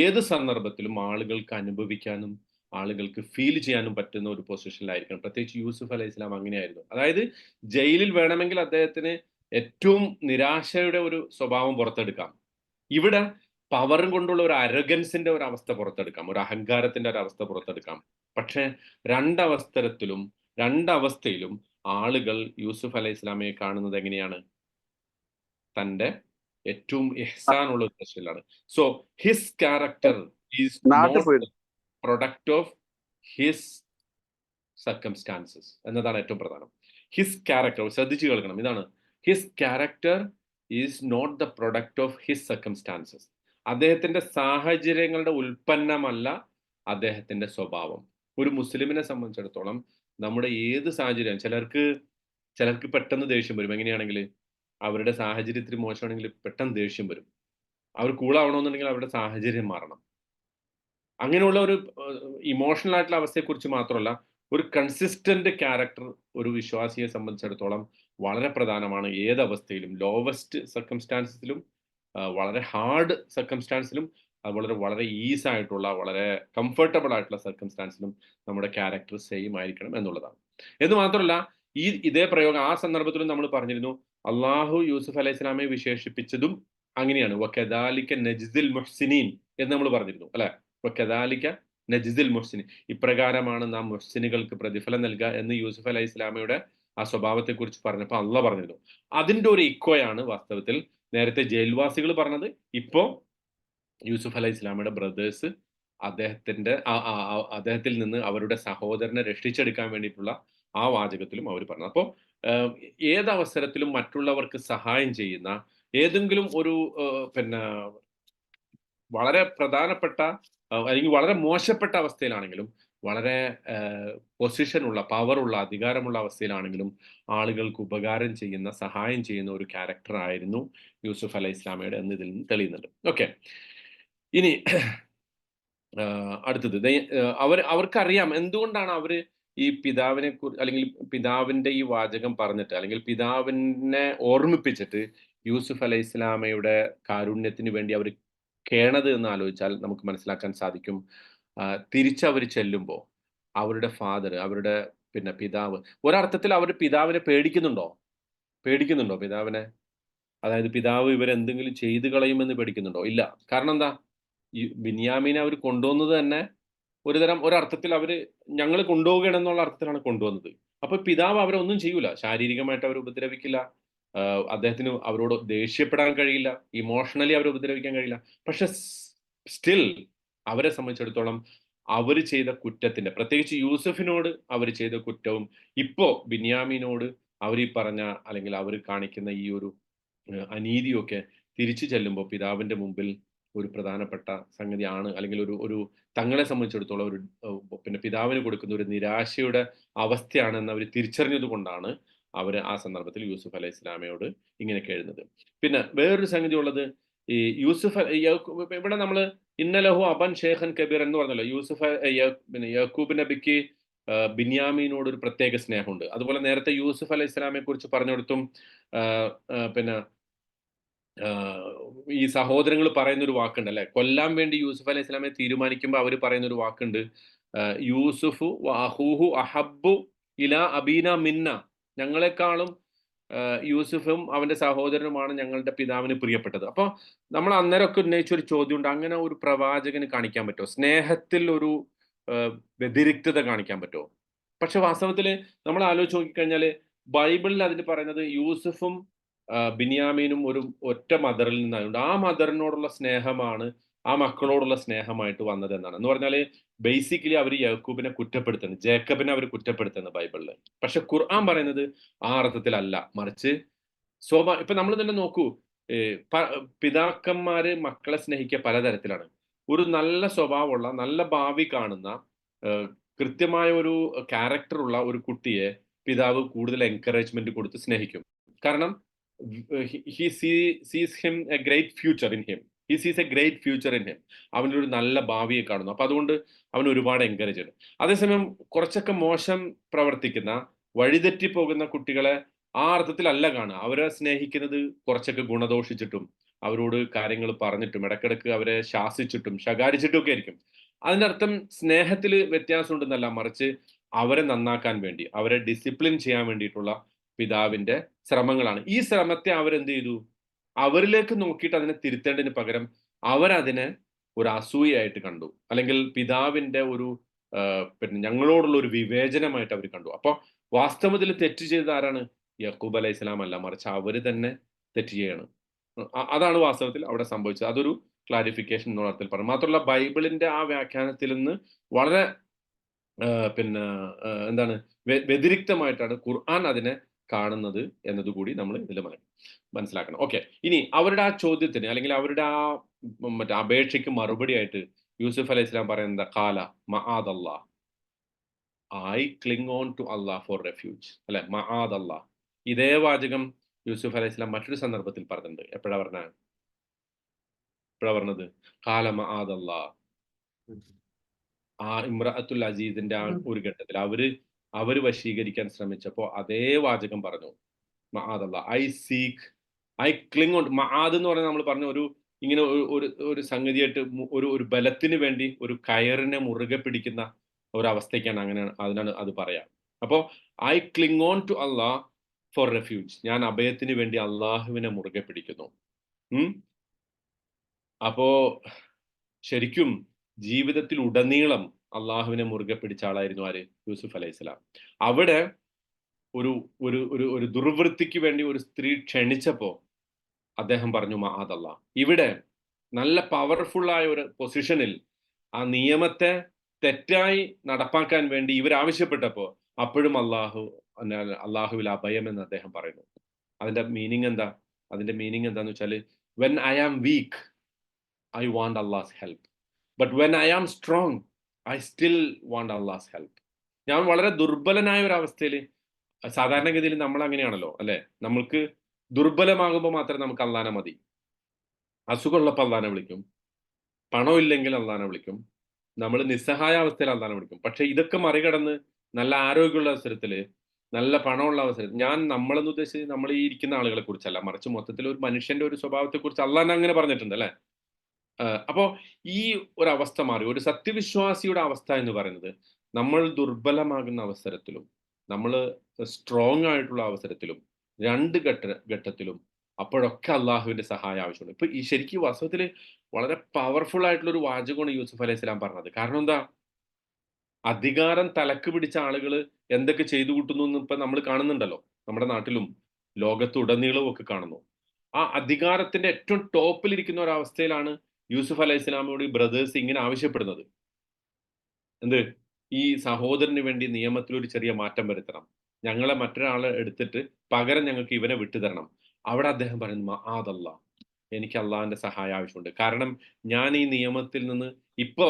ഏത് സന്ദർഭത്തിലും ആളുകൾക്ക് അനുഭവിക്കാനും ആളുകൾക്ക് ഫീൽ ചെയ്യാനും പറ്റുന്ന ഒരു പൊസിഷനിലായിരിക്കണം. പ്രത്യേകിച്ച് യൂസുഫ് അലൈഹി സ്വലാം അങ്ങനെയായിരുന്നു. അതായത് ജയിലിൽ വേണമെങ്കിൽ അദ്ദേഹത്തിന് ഏറ്റവും നിരാശയുടെ ഒരു സ്വഭാവം പുറത്തെടുക്കാം. ഇവിടെ പവറും കൊണ്ടുള്ള ഒരു അരഗൻസിന്റെ ഒരു അവസ്ഥ പുറത്തെടുക്കാം, ഒരു അഹങ്കാരത്തിന്റെ ഒരു അവസ്ഥ പുറത്തെടുക്കാം. പക്ഷെ രണ്ടവസ്ഥയിലും ആളുകൾ യൂസുഫ് അലൈഹി സ്വലാമയെ കാണുന്നത് എങ്ങനെയാണ്? തന്റെ ഏറ്റവും ഇഹ്സാനുള്ള ഒരു പൊസിഷനിലാണ്. So his character is not product of his circumstances എന്നതാണ് ഏറ്റവും പ്രധാനം. ഹിസ് ക്യാരക്ടർ, ശ്രദ്ധിച്ചു കേൾക്കണം, ഇതാണ് his character is not the product of his circumstances. അദ്ദേഹത്തിന്റെ സാഹചര്യങ്ങളുടെ ഉൽപ്പന്നമല്ല അദ്ദേഹത്തിന്റെ സ്വഭാവം. ഒരു മുസ്ലിമിനെ സംബന്ധിച്ചിടത്തോളം നമ്മുടെ ഏത് സാഹചര്യം, ചിലർക്ക് പെട്ടെന്ന് ദേഷ്യം വരും. എങ്ങനെയാണെങ്കിൽ അവരുടെ സാഹചര്യത്തിൽ മോശമാണെങ്കിൽ പെട്ടെന്ന് ദേഷ്യം വരും. അവർ കൂളാവണമെന്നുണ്ടെങ്കിൽ അവരുടെ സാഹചര്യം മാറണം. അങ്ങനെയുള്ള ഒരു ഇമോഷണൽ ആയിട്ടുള്ള അവസ്ഥയെക്കുറിച്ച് മാത്രമല്ല, ഒരു കൺസിസ്റ്റന്റ് ക്യാരക്ടർ ഒരു വിശ്വാസിയെ സംബന്ധിച്ചിടത്തോളം വളരെ പ്രധാനമാണ്. ഏത് അവസ്ഥയിലും, ലോവസ്റ്റ് സർക്കംസ്റ്റാൻസിലും, വളരെ ഹാർഡ് സർക്കംസ്റ്റാൻസിലും, അതുപോലെ വളരെ ഈസി ആയിട്ടുള്ള, വളരെ കംഫർട്ടബിൾ ആയിട്ടുള്ള സർക്കംസ്റ്റാൻസിലും നമ്മുടെ ക്യാരക്ടർ സെയിം ആയിരിക്കണം എന്നുള്ളതാണ്. എന്ന് മാത്രമല്ല, ഇതേ പ്രയോഗം ആ സന്ദർഭത്തിലും നമ്മൾ പറഞ്ഞിരുന്നു. അള്ളാഹു യൂസുഫ് അലൈഹി സ്വലാമെ വിശേഷിപ്പിച്ചതും അങ്ങനെയാണ്. വകദാലിക നജ്സിൽ മുഹ്സിനീൻ എന്ന് നമ്മൾ പറഞ്ഞിരുന്നു, അല്ലെ? വകദാലിക നജ്സിൽ മുഹ്സിനീൻ, ഇപ്രകാരമാണ് നാം മുഹ്സിനുകൾക്ക് പ്രതിഫലം നൽകുക എന്ന് യൂസുഫ് അലൈഹി സ്വലാമയുടെ ആ സ്വഭാവത്തെ കുറിച്ച് പറഞ്ഞപ്പോൾ അള്ളാഹ് പറഞ്ഞിരുന്നു. അതിന്റെ ഒരു ഇക്കോയാണ് വാസ്തവത്തിൽ നേരത്തെ ജയിൽവാസികൾ പറഞ്ഞത്, ഇപ്പോ യൂസുഫ് അലൈഹി ഇസ്ലാമയുടെ ബ്രദേഴ്സ് അദ്ദേഹത്തിൽ നിന്ന് അവരുടെ സഹോദരനെ രക്ഷിച്ചെടുക്കാൻ വേണ്ടിയിട്ടുള്ള ആ വാചകത്തിലും അവർ പറഞ്ഞു. അപ്പോൾ ഏഹ്, ഏതവസരത്തിലും മറ്റുള്ളവർക്ക് സഹായം ചെയ്യുന്ന ഏതെങ്കിലും ഒരു പിന്നെ വളരെ പ്രധാനപ്പെട്ട അല്ലെങ്കിൽ വളരെ മോശപ്പെട്ട അവസ്ഥയിലാണെങ്കിലും, വളരെ പൊസിഷനുള്ള, പവറുള്ള, അധികാരമുള്ള അവസ്ഥയിലാണെങ്കിലും ആളുകൾക്ക് ഉപകാരം ചെയ്യുന്ന, സഹായം ചെയ്യുന്ന ഒരു ക്യാരക്ടർ ആയിരുന്നു യൂസുഫ് അലൈഹി ഇസ്ലാമയുടെ എന്ന് ഇതിൽ നിന്ന് തെളിയുന്നുണ്ട്. ഓക്കെ. ഇനി അടുത്തത് അവർക്കറിയാം എന്തുകൊണ്ടാണ് അവര് ഈ അല്ലെങ്കിൽ പിതാവിന്റെ ഈ വാചകം പറഞ്ഞിട്ട്, അല്ലെങ്കിൽ പിതാവിനെ ഓർമ്മിപ്പിച്ചിട്ട് യൂസുഫ് അലൈഹി ഇസ്ലാമയുടെ കാരുണ്യത്തിന് വേണ്ടി അവർ കേണത് എന്ന് ആലോചിച്ചാൽ നമുക്ക് മനസ്സിലാക്കാൻ സാധിക്കും. തിരിച്ചവര് ചെല്ലുമ്പോ അവരുടെ ഫാദർ, അവരുടെ പിതാവ്, ഒരർത്ഥത്തിൽ അവർ പിതാവിനെ പേടിക്കുന്നുണ്ടോ? പേടിക്കുന്നുണ്ടോ പിതാവിനെ? അതായത് പിതാവ് ഇവരെന്തെങ്കിലും ചെയ്തു കളയുമെന്ന് പേടിക്കുന്നുണ്ടോ? ഇല്ല. കാരണം എന്താ? ഈ ബിന്യാമീനെ അവര് കൊണ്ടുവന്നത് തന്നെ ഒരർത്ഥത്തിൽ അവര് ഞങ്ങള് കൊണ്ടുപോവുകയാണെന്നുള്ള അർത്ഥത്തിലാണ് കൊണ്ടുവന്നത്. അപ്പൊ പിതാവ് അവരെ ഒന്നും ചെയ്യൂല. ശാരീരികമായിട്ട് അവരെ ഉപദ്രവിക്കില്ല. അദ്ദേഹത്തിന് അവരോട് ദേഷ്യപ്പെടാൻ കഴിയില്ല. ഇമോഷണലി അവരെ ഉപദ്രവിക്കാൻ കഴിയില്ല. പക്ഷെ സ്റ്റിൽ അവരെ സംബന്ധിച്ചിടത്തോളം അവര് ചെയ്ത കുറ്റത്തിന്റെ, പ്രത്യേകിച്ച് യൂസഫിനോട് അവര് ചെയ്ത കുറ്റവും, ഇപ്പോ ബിന്യാമീനോട് അവരീ പറഞ്ഞ, അല്ലെങ്കിൽ അവര് കാണിക്കുന്ന ഈ ഒരു അനീതിയൊക്കെ തിരിച്ചു ചെല്ലുമ്പോൾ പിതാവിന്റെ മുമ്പിൽ ഒരു പ്രധാനപ്പെട്ട സംഗതിയാണ്, അല്ലെങ്കിൽ ഒരു ഒരു തങ്ങളെ സംബന്ധിച്ചിടത്തോളം ഒരു പിതാവിന് കൊടുക്കുന്ന ഒരു നിരാശയുടെ അവസ്ഥയാണെന്ന് അവർ തിരിച്ചറിഞ്ഞത് കൊണ്ടാണ് അവര് ആ സന്ദർഭത്തിൽ യൂസുഫ് അലൈഹി ഇസ്ലാമയോട് ഇങ്ങനെയൊക്കെ എഴുതുന്നത്. പിന്നെ വേറൊരു സംഗതി ഉള്ളത്, ഈ ഇവിടെ നമ്മള് ഇന്നലഹു അബൻ ഷേഖൻ കബീർ എന്ന് പറഞ്ഞല്ലോ. യാക്കൂബ് നബിക്ക് ബിന്യാമീനോട് ഒരു പ്രത്യേക സ്നേഹമുണ്ട്. അതുപോലെ നേരത്തെ യൂസുഫ് അലൈഹി ഇസ്ലാമയെ കുറിച്ച് പറഞ്ഞിടത്തും പിന്നെ ഈ സഹോദരങ്ങൾ പറയുന്ന ഒരു വാക്കുണ്ട് അല്ലെ, കൊല്ലാൻ വേണ്ടി യൂസുഫ് അലൈഹി സ്വലാമെ തീരുമാനിക്കുമ്പോൾ അവർ പറയുന്ന ഒരു വാക്കുണ്ട്, യൂസുഫു അഹൂഹു അഹബ്ബു ഇലാ അബീന മിന്ന, ഞങ്ങളെക്കാളും യൂസുഫും അവന്റെ സഹോദരനുമാണ് ഞങ്ങളുടെ പിതാവിന് പ്രിയപ്പെട്ടത്. അപ്പോൾ നമ്മൾ അന്നേരമൊക്കെ ഉന്നയിച്ച ഒരു ചോദ്യമുണ്ട്, അങ്ങനെ ഒരു പ്രവാചകന് കാണിക്കാൻ പറ്റുമോ? സ്നേഹത്തിൽ ഒരു വ്യതിരിക്തത കാണിക്കാൻ പറ്റുമോ? പക്ഷെ വാസ്തവത്തിൽ നമ്മൾ ആലോചിച്ച് നോക്കിക്കഴിഞ്ഞാൽ ബൈബിളിൽ അതിന് പറയുന്നത് യൂസുഫും ബിന്യാമീനും ഒരു ഒറ്റ മദറിൽ നിന്നായതുകൊണ്ട് ആ മദറിനോടുള്ള സ്നേഹമാണ് ആ മക്കളോടുള്ള സ്നേഹമായിട്ട് വന്നത് എന്നാണ്. എന്ന് പറഞ്ഞാല് ബേസിക്കലി അവർ യാക്കൂബിനെ കുറ്റപ്പെടുത്തുന്നത്, ജേക്കബിനെ അവർ കുറ്റപ്പെടുത്തുന്നത് ബൈബിളിൽ. പക്ഷെ ഖുർആൻ പറയുന്നത് ആ അർത്ഥത്തിലല്ല, മറിച്ച് ഇപ്പൊ നമ്മൾ തന്നെ നോക്കൂ, പിതാക്കന്മാര് മക്കളെ സ്നേഹിക്കുക പലതരത്തിലാണ്. ഒരു നല്ല സ്വഭാവമുള്ള, നല്ല ഭാവി കാണുന്ന, കൃത്യമായ ഒരു ക്യാരക്ടർ ഉള്ള ഒരു കുട്ടിയെ പിതാവ് കൂടുതൽ എൻകറേജ്മെന്റ് കൊടുത്ത് സ്നേഹിക്കും. കാരണം he sees him a great future in him. He sees a great future in him. അവനൊരു നല്ല ഭാവിയെ കാണുന്നു. അപ്പൊ അതുകൊണ്ട് അവൻ ഒരുപാട് എൻകറേജ് ചെയ്യും. അതേസമയം കുറച്ചൊക്കെ മോശം പ്രവർത്തിക്കുന്ന, വഴിതെറ്റി പോകുന്ന കുട്ടികളെ ആ അർത്ഥത്തിലല്ല കാണുക. അവരെ സ്നേഹിക്കുന്നത് കുറച്ചൊക്കെ ഗുണദോഷിച്ചിട്ടും അവരോട് കാര്യങ്ങൾ പറഞ്ഞിട്ടും ഇടക്കിടക്ക് അവരെ ശാസിച്ചിട്ടും ശകാരിച്ചിട്ടും ഒക്കെ ആയിരിക്കും. അതിന്റെ അർത്ഥം സ്നേഹത്തിൽ വ്യത്യാസം ഉണ്ടെന്നല്ല, മറിച്ച് അവരെ നന്നാക്കാൻ വേണ്ടി, അവരെ ഡിസിപ്ലിൻ ചെയ്യാൻ വേണ്ടിയിട്ടുള്ള പിതാവിന്റെ ശ്രമങ്ങളാണ്. ഈ ശ്രമത്തെ അവരെന്ത് ചെയ്തു? അവരിലേക്ക് നോക്കിയിട്ട് അതിനെ തിരുത്തേണ്ടതിന് പകരം അവരതിനെ ഒരു അസൂയയായിട്ട് കണ്ടു. അല്ലെങ്കിൽ പിതാവിന്റെ ഒരു ഞങ്ങളോടുള്ള ഒരു വിവേചനമായിട്ട് അവർ കണ്ടു. അപ്പൊ വാസ്തവത്തിൽ തെറ്റ് ചെയ്തത് ആരാണ്? യാക്കൂബ് അലൈഹി സ്വലാം അല്ല, മറിച്ച് അവര് തന്നെ തെറ്റ് ചെയ്യാണ്. അതാണ് വാസ്തവത്തിൽ അവിടെ സംഭവിച്ചത്. അതൊരു ക്ലാരിഫിക്കേഷൻ എന്നുള്ള അർത്ഥത്തിൽ പറഞ്ഞു. മാത്രമല്ല ബൈബിളിന്റെ ആ വ്യാഖ്യാനത്തിൽ നിന്ന് വളരെ എന്താണ് വ്യതിരിക്തമായിട്ടാണ് ഖുർആൻ അതിനെ കാണുന്നത് എന്നതുകൂടി നമ്മൾ ഇതിൽ മനസ്സിലാക്കണം. ഓക്കെ. ഇനി അവരുടെ ആ ചോദ്യത്തിന്, അല്ലെങ്കിൽ അവരുടെ ആ മറ്റേ അപേക്ഷയ്ക്ക് മറുപടിയായിട്ട് യൂസുഫ് അലൈഹി സ്വലാം പറയുന്നത് കാല മആദല്ലാ, I cling on to Allah for refuge, അല്ലെ? മആദല്ലാ. ഇതേ വാചകം യൂസുഫ് അലൈഹി സ്വലാം മറ്റൊരു സന്ദർഭത്തിൽ പറഞ്ഞിട്ടുണ്ട്. എപ്പോഴാ പറഞ്ഞത്? കാല മആദല്ലാ. ആ ഇമ്രഅത്തുൽ അസീസിന്റെ ആ ഒരു ഘട്ടത്തിൽ അവര് വശീകരിക്കാൻ ശ്രമിച്ചപ്പോ അതേ വാചകം പറഞ്ഞു, മആദല്ലാ, ഐ ക്ലിങ് ഓൺ. മആദ് എന്ന് പറഞ്ഞാൽ നമ്മൾ പറഞ്ഞ ഇങ്ങനെ ഒരു സംഗതിയായിട്ട് ഒരു ബലത്തിന് വേണ്ടി ഒരു കയറിനെ മുറുകെ പിടിക്കുന്ന ഒരവസ്ഥയ്ക്കാണ്, അതിനാണ് അത് പറയാ. അപ്പോ I cling on to Allah for refuge, ഞാൻ അഭയത്തിന് വേണ്ടി അള്ളാഹുവിനെ മുറുകെ പിടിക്കുന്നു. അപ്പോ ശരിക്കും ജീവിതത്തിൽ ഉടനീളം അള്ളാഹുവിനെ മുറുകെ പിടിച്ച ആളായിരുന്നു ആര്? യൂസുഫ് അലൈഹിസ്സലാം. അവിടെ ഒരു ഒരു ഒരു ഒരു ദുർവൃത്തിക്ക് വേണ്ടി ഒരു സ്ത്രീ ക്ഷണിച്ചപ്പോ അദ്ദേഹം പറഞ്ഞു മഅദല്ലാ. ഇവിടെ നല്ല പവർഫുള്ളായ ഒരു പൊസിഷനിൽ ആ നിയമത്തെ തെറ്റായി നടപ്പാക്കാൻ വേണ്ടി ഇവരാവശ്യപ്പെട്ടപ്പോ അപ്പോഴും അള്ളാഹുവിൽ അഭയം എന്ന് അദ്ദേഹം പറയുന്നു. അതിന്റെ മീനിങ് എന്താ? അതിന്റെ മീനിങ് എന്താന്ന് വെച്ചാല്, when I am weak I want Allah's help. But when I am strong I still want Allah's help. ഞാൻ വളരെ ദുർബലനായ ഒരു അവസ്ഥയിൽ, സാധാരണഗതിയിൽ നമ്മൾ അങ്ങനെയാണല്ലോ അല്ലെ? നമ്മൾക്ക് ദുർബലമാകുമ്പോൾ മാത്രമേ നമുക്ക് അള്ളാനെ മതി. അസുഖമുള്ളപ്പോൾ അള്ളാനെ വിളിക്കും, പണമില്ലെങ്കിൽ അള്ളാനെ വിളിക്കും, നമ്മൾ നിസ്സഹായാവസ്ഥയിൽ അള്ളാനെ വിളിക്കും. പക്ഷെ ഇതൊക്കെ മറികടന്ന് നല്ല ആരോഗ്യമുള്ള അവസരത്തില്, നല്ല പണമുള്ള അവസരത്തിൽ, ഞാൻ നമ്മളെന്ന് ഉദ്ദേശിച്ച് നമ്മൾ ഈ ഇരിക്കുന്ന ആളുകളെ കുറിച്ചല്ല, മറിച്ച് മൊത്തത്തിൽ ഒരു മനുഷ്യന്റെ ഒരു സ്വഭാവത്തെ കുറിച്ച് അള്ളാഹ് അങ്ങനെ പറഞ്ഞിട്ടുണ്ട് അല്ലെ? അപ്പോ ഈ ഒരു അവസ്ഥ മാറി. ഒരു സത്യവിശ്വാസിയുടെ അവസ്ഥ എന്ന് പറയുന്നത്, നമ്മൾ ദുർബലമാകുന്ന അവസരത്തിലും, നമ്മള് സ്ട്രോങ് ആയിട്ടുള്ള അവസരത്തിലും, 2 ഘട്ടത്തിലും അപ്പോഴൊക്കെ അള്ളാഹുവിന്റെ സഹായം ആവശ്യമുണ്ട്. ഇപ്പൊ ഈ ശരിക്കും വാസ്തവത്തില് വളരെ പവർഫുൾ ആയിട്ടുള്ള ഒരു വാചകമാണ് യൂസുഫ് അലൈഹിസ്സലാം പറഞ്ഞത്. കാരണം എന്താ? അധികാരം തലക്ക് പിടിച്ച ആളുകള് എന്തൊക്കെ ചെയ്തു കൂട്ടുന്നു എന്ന് ഇപ്പൊ നമ്മൾ കാണുന്നുണ്ടല്ലോ. നമ്മുടെ നാട്ടിലും ലോകത്തുടനീളവും ഒക്കെ കാണുന്നു. ആ അധികാരത്തിന്റെ ഏറ്റവും ടോപ്പിലിരിക്കുന്ന ഒരവസ്ഥയിലാണ് യൂസുഫ് അലൈഹിസ്സലാമയോട് ഈ ബ്രദേഴ്സ് ഇങ്ങനെ ആവശ്യപ്പെടുന്നത്. എന്ത്? ഈ സഹോദരന് വേണ്ടി നിയമത്തിൽ ഒരു ചെറിയ മാറ്റം വരുത്തണം. ഞങ്ങളെ മറ്റൊരാളെ എടുത്തിട്ട് പകരം ഞങ്ങൾക്ക് ഇവനെ വിട്ടുതരണം. അവിടെ അദ്ദേഹം പറയുന്നു മആദല്ലാ. എനിക്ക് അള്ളാഹിന്റെ സഹായം ആവശ്യമുണ്ട്. കാരണം ഞാൻ ഈ നിയമത്തിൽ നിന്ന് ഇപ്പോ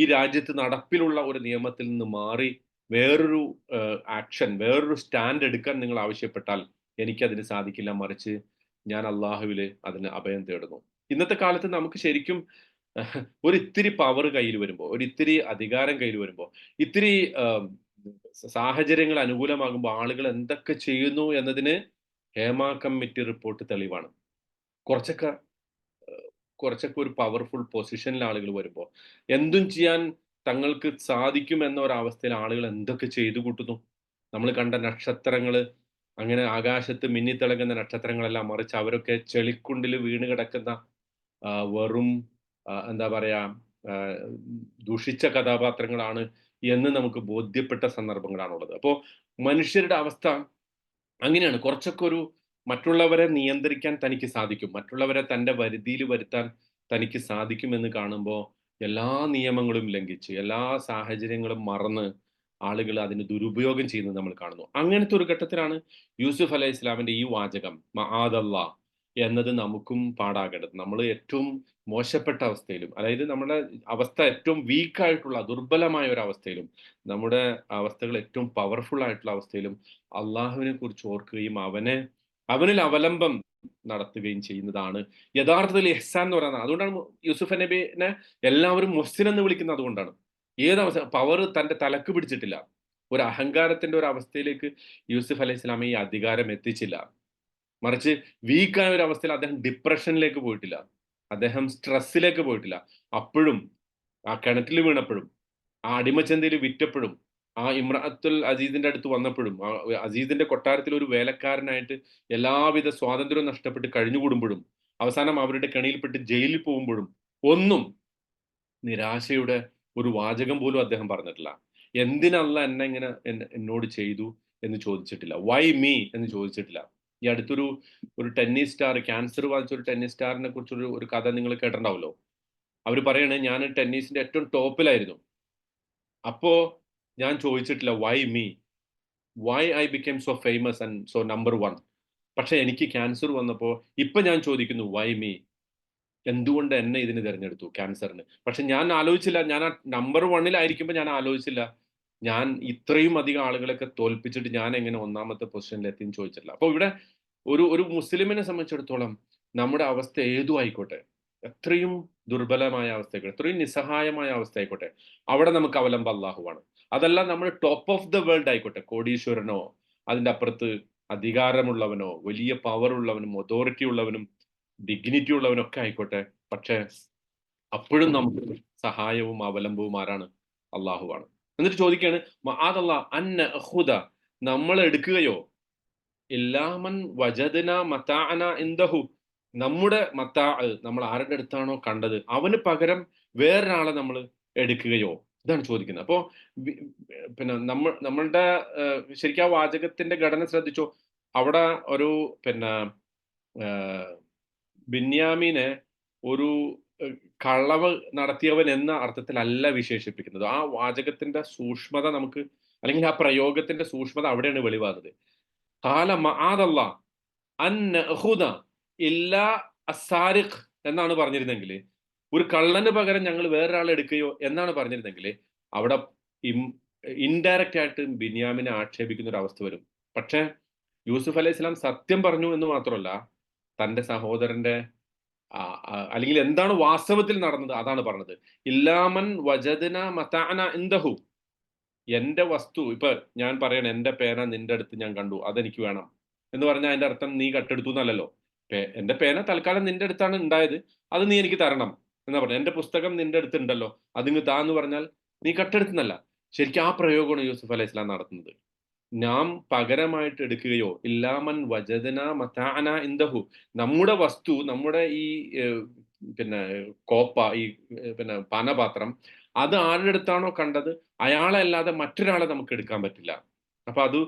ഈ രാജ്യത്ത് നടപ്പിലുള്ള ഒരു നിയമത്തിൽ നിന്ന് മാറി വേറൊരു ആക്ഷൻ, വേറൊരു സ്റ്റാൻഡ് എടുക്കാൻ നിങ്ങൾ ആവശ്യപ്പെട്ടാൽ എനിക്കതിന് സാധിക്കില്ല. മറിച്ച് ഞാൻ അള്ളാഹുവിൽ അതിന് അഭയം തേടുന്നു. ഇന്നത്തെ കാലത്ത് നമുക്ക് ശരിക്കും ഒരിത്തിരി പവർ കയ്യിൽ വരുമ്പോ, ഒരിത്തിരി അധികാരം കയ്യിൽ വരുമ്പോ, ഇത്തിരി സാഹചര്യങ്ങൾ അനുകൂലമാകുമ്പോൾ ആളുകൾ എന്തൊക്കെ ചെയ്യുന്നു എന്നതിന് ഹേമ കമ്മിറ്റി റിപ്പോർട്ട് തെളിവാണ്. കുറച്ചൊക്കെ കുറച്ചൊക്കെ ഒരു പവർഫുൾ പൊസിഷനിൽ ആളുകൾ വരുമ്പോൾ എന്തും ചെയ്യാൻ തങ്ങൾക്ക് സാധിക്കും എന്ന ഒരവസ്ഥയിൽ ആളുകൾ എന്തൊക്കെ ചെയ്തു കൂട്ടുന്നു. നമ്മൾ കണ്ട നക്ഷത്രങ്ങള്, അങ്ങനെ ആകാശത്ത് മിന്നിത്തിളങ്ങുന്ന നക്ഷത്രങ്ങളെല്ലാം മറിച്ച് അവരൊക്കെ ചെളിക്കുണ്ടിൽ വീണ് കിടക്കുന്ന വെറും എന്താ പറയാ ദുഷിച്ച കഥാപാത്രങ്ങളാണ് എന്ന് നമുക്ക് ബോധ്യപ്പെട്ട സന്ദർഭങ്ങളാണുള്ളത്. അപ്പോ മനുഷ്യരുടെ അവസ്ഥ അങ്ങനെയാണ്. കുറച്ചൊക്കെ ഒരു മറ്റുള്ളവരെ നിയന്ത്രിക്കാൻ തനിക്ക് സാധിക്കും. മറ്റുള്ളവരെ തന്റെ വരുതിയിൽ വരുത്താൻ തനിക്ക് സാധിക്കുമെന്ന് കാണുമ്പോ, എല്ലാ നിയമങ്ങളും ലംഘിച്ച്, എല്ലാ സാഹചര്യങ്ങളും മറന്ന് ആളുകൾ അതിന് ദുരുപയോഗം ചെയ്യുന്നത് നമ്മൾ കാണുന്നു. അങ്ങനത്തെ ഒരു ഘട്ടത്തിലാണ് യൂസുഫ് അലൈഹി ഇസ്ലാമിന്റെ ഈ വാചകം മആദല്ലാ എന്നത് നമുക്കും പാഠാകേണ്ടത്. നമ്മൾ ഏറ്റവും മോശപ്പെട്ട അവസ്ഥയിലും, അതായത് നമ്മുടെ അവസ്ഥ ഏറ്റവും വീക്കായിട്ടുള്ള ദുർബലമായ ഒരു അവസ്ഥയിലും, നമ്മുടെ അവസ്ഥകൾ ഏറ്റവും പവർഫുൾ ആയിട്ടുള്ള അവസ്ഥയിലും അള്ളാഹുവിനെ കുറിച്ച് ഓർക്കുകയും അവനിൽ അവലംബം നടത്തുകയും ചെയ്യുന്നതാണ് യഥാർത്ഥത്തിൽ ഇഹ്സാൻ എന്ന് പറയുന്നത്. അതുകൊണ്ടാണ് യൂസുഫ് നബിനെ എല്ലാവരും മുഹ്സിൻ എന്ന് വിളിക്കുന്നത്. അതുകൊണ്ടാണ്. ഏതവസ്ഥ പവർ തന്റെ തലക്ക് പിടിച്ചിട്ടില്ല. ഒരു അഹങ്കാരത്തിന്റെ ഒരു അവസ്ഥയിലേക്ക് യൂസുഫ് അലൈഹി സ്വലാമെ ഈ അധികാരം എത്തിച്ചില്ല. മറിച്ച് വീക്കായ ഒരു അവസ്ഥയിൽ അദ്ദേഹം ഡിപ്രഷനിലേക്ക് പോയിട്ടില്ല. അദ്ദേഹം സ്ട്രെസ്സിലേക്ക് പോയിട്ടില്ല. അപ്പോഴും ആ കിണറ്റിൽ വീണപ്പോഴും, ആ അടിമച്ചന്തയിൽ വിറ്റപ്പോഴും, ആ ഇമ്രാത്തുൽ അസീസിന്റെ അടുത്ത് വന്നപ്പോഴും, ആ അസീസിന്റെ കൊട്ടാരത്തിൽ ഒരു വേലക്കാരനായിട്ട് എല്ലാവിധ സ്വാതന്ത്ര്യവും നഷ്ടപ്പെട്ട് കഴിഞ്ഞുകൂടുമ്പോഴും, അവസാനം അവരുടെ കെണിയിൽപ്പെട്ട് ജയിലിൽ പോകുമ്പോഴും ഒന്നും നിരാശയുടെ ഒരു വാചകം പോലും അദ്ദേഹം പറഞ്ഞിട്ടില്ല. എന്തിനല്ല എന്നെ ഇങ്ങനെ എന്നോട് ചെയ്തു എന്ന് ചോദിച്ചിട്ടില്ല. വൈ മീ എന്ന് ചോദിച്ചിട്ടില്ല. ഈ അടുത്തൊരു ടെന്നീസ് സ്റ്റാർ, ക്യാൻസർ ബാധിച്ച ഒരു ടെന്നീസ് സ്റ്റാറിനെ കുറിച്ചൊരു ഒരു കഥ നിങ്ങൾ കേട്ടിട്ടുണ്ടാവല്ലോ. അവര് പറയാണ്, ഞാൻ ടെന്നീസിന്റെ ഏറ്റവും ടോപ്പിലായിരുന്നു. അപ്പോ ഞാൻ ചോദിച്ചിട്ടില്ല why me, why I became so famous and so number 1. പക്ഷെ എനിക്ക് ക്യാൻസർ വന്നപ്പോ ഇപ്പൊ ഞാൻ ചോദിക്കുന്നു വൈ മീ, എന്തുകൊണ്ട് എന്നെ ഇതിന് തിരഞ്ഞെടുത്തു ക്യാൻസറിന്. പക്ഷെ ഞാൻ ആലോചിച്ചില്ല, ഞാൻ ആ നമ്പർ 1-ലായിരിക്കുമ്പോൾ ഞാൻ ആലോചിച്ചില്ല, ഞാൻ ഇത്രയും അധികം ആളുകളൊക്കെ തോൽപ്പിച്ചിട്ട് ഞാൻ എങ്ങനെ ഒന്നാമത്തെ പൊസിഷനിൽ എത്തിയെന്ന് ചോദിച്ചിട്ടില്ല. അപ്പൊ ഇവിടെ ഒരു മുസ്ലിമിനെ സംബന്ധിച്ചിടത്തോളം നമ്മുടെ അവസ്ഥ ഏതും ആയിക്കോട്ടെ, എത്രയും ദുർബലമായ അവസ്ഥയായിക്കോട്ടെ, എത്രയും നിസ്സഹായമായ അവസ്ഥ ആയിക്കോട്ടെ, അവിടെ നമുക്ക് അവലംബം അള്ളാഹുവാണ്. അതല്ല നമ്മൾ ടോപ്പ് ഓഫ് ദ വേൾഡ് ആയിക്കോട്ടെ, കോടീശ്വരനോ അതിന്റെ അപ്പുറത്ത് അധികാരമുള്ളവനോ വലിയ പവർ ഉള്ളവനും അതോറിറ്റി ഉള്ളവനും ഡിഗ്നിറ്റി ഉള്ളവനൊക്കെ ആയിക്കോട്ടെ, പക്ഷെ അപ്പോഴും നമുക്ക് സഹായവും അവലംബവും ആരാണ്? അള്ളാഹുവാണ്. എന്നിട്ട് ചോദിക്കുകയാണ് മആദല്ലാ അൻ നഅഖുദ, നമ്മൾ എടുക്കുകയോ, ഇല്ലാമൻ വജദ്ന മതാഅന ഇൻദഹു, നമ്മുടെ നമ്മൾ ആരുടെ അടുത്താണോ കണ്ടത് അവന് പകരം വേറൊരാളെ നമ്മൾ എടുക്കുകയോ, ഇതാണ് ചോദിക്കുന്നത്. അപ്പോ പിന്നെ നമ്മളുടെ ശരിക്കും ആ വാചകത്തിന്റെ ഘടന ശ്രദ്ധിച്ചോ. അവിടെ ഒരു പിന്നെ ബിന്യാമീനെ ഒരു കളവ് നടത്തിയവൻ എന്ന അർത്ഥത്തിലല്ല വിശേഷിപ്പിക്കുന്നത്. ആ വാചകത്തിന്റെ സൂക്ഷ്മത നമുക്ക്, അല്ലെങ്കിൽ ആ പ്രയോഗത്തിന്റെ സൂക്ഷ്മത അവിടെയാണ് വെളിവാകുന്നത്. കാല മആദല്ലാ അൻ നഅഖുദ ഇല്ലാ അസ്സാരിഖ് എന്നാണ് പറഞ്ഞിരുന്നെങ്കിൽ, ഒരു കള്ളന് പകരം ഞങ്ങൾ വേറൊരാളെ എടുക്കുകയോ എന്നാണ് പറഞ്ഞിരുന്നെങ്കിൽ, അവിടെ ഇൻഡയറക്റ്റ് ആയിട്ട് ബിന്യാമിനെ ആക്ഷേപിക്കുന്ന ഒരു അവസ്ഥ വരും. പക്ഷേ യൂസുഫ് അലൈഹി സ്വലാം സത്യം പറഞ്ഞു എന്ന് മാത്രമല്ല, തന്റെ സഹോദരന്റെ അല്ലെങ്കിൽ എന്താണ് വാസ്തവത്തിൽ നടന്നത് അതാണ് പറഞ്ഞത്. ഇല്ലാമൻ വജദ്ന മതാഅന ഇൻദഹു, എന്റെ വസ്തു, ഇപ്പൊ ഞാൻ പറയണ എന്റെ പേന നിന്റെ അടുത്ത് ഞാൻ കണ്ടു, അതെനിക്ക് വേണം എന്ന് പറഞ്ഞാൽ അതിന്റെ അർത്ഥം നീ കട്ടെടുത്തു എന്നല്ലല്ലോ. എന്റെ പേന തൽക്കാലം നിന്റെ അടുത്താണ് ഉണ്ടായത്, അത് നീ എനിക്ക് തരണം എന്നാ പറഞ്ഞത്. എന്റെ പുസ്തകം നിന്റെ അടുത്ത് ഉണ്ടല്ലോ, അതിങ്ങ് താ എന്ന് പറഞ്ഞാൽ നീ കട്ടെടുത്തുന്നല്ല. ശരിക്കും ആ പ്രയോഗമാണ് യൂസുഫ് അലൈഹി സ്വലാം നടത്തുന്നത്. നാം പകരമായിട്ട് എടുക്കുകയോ, ഇല്ലാമൻ വജദന മതാഅന ഇൻദഹു, നമ്മുടെ വസ്തു, നമ്മുടെ ഈ പിന്നെ കോപ്പ, ഈ പിന്നെ പാനപാത്രം, അത് ആരുടെ അടുത്താണോ കണ്ടത് അയാളെ അല്ലാതെ മറ്റൊരാളെ നമുക്ക് എടുക്കാൻ പറ്റില്ല. അപ്പൊ അത്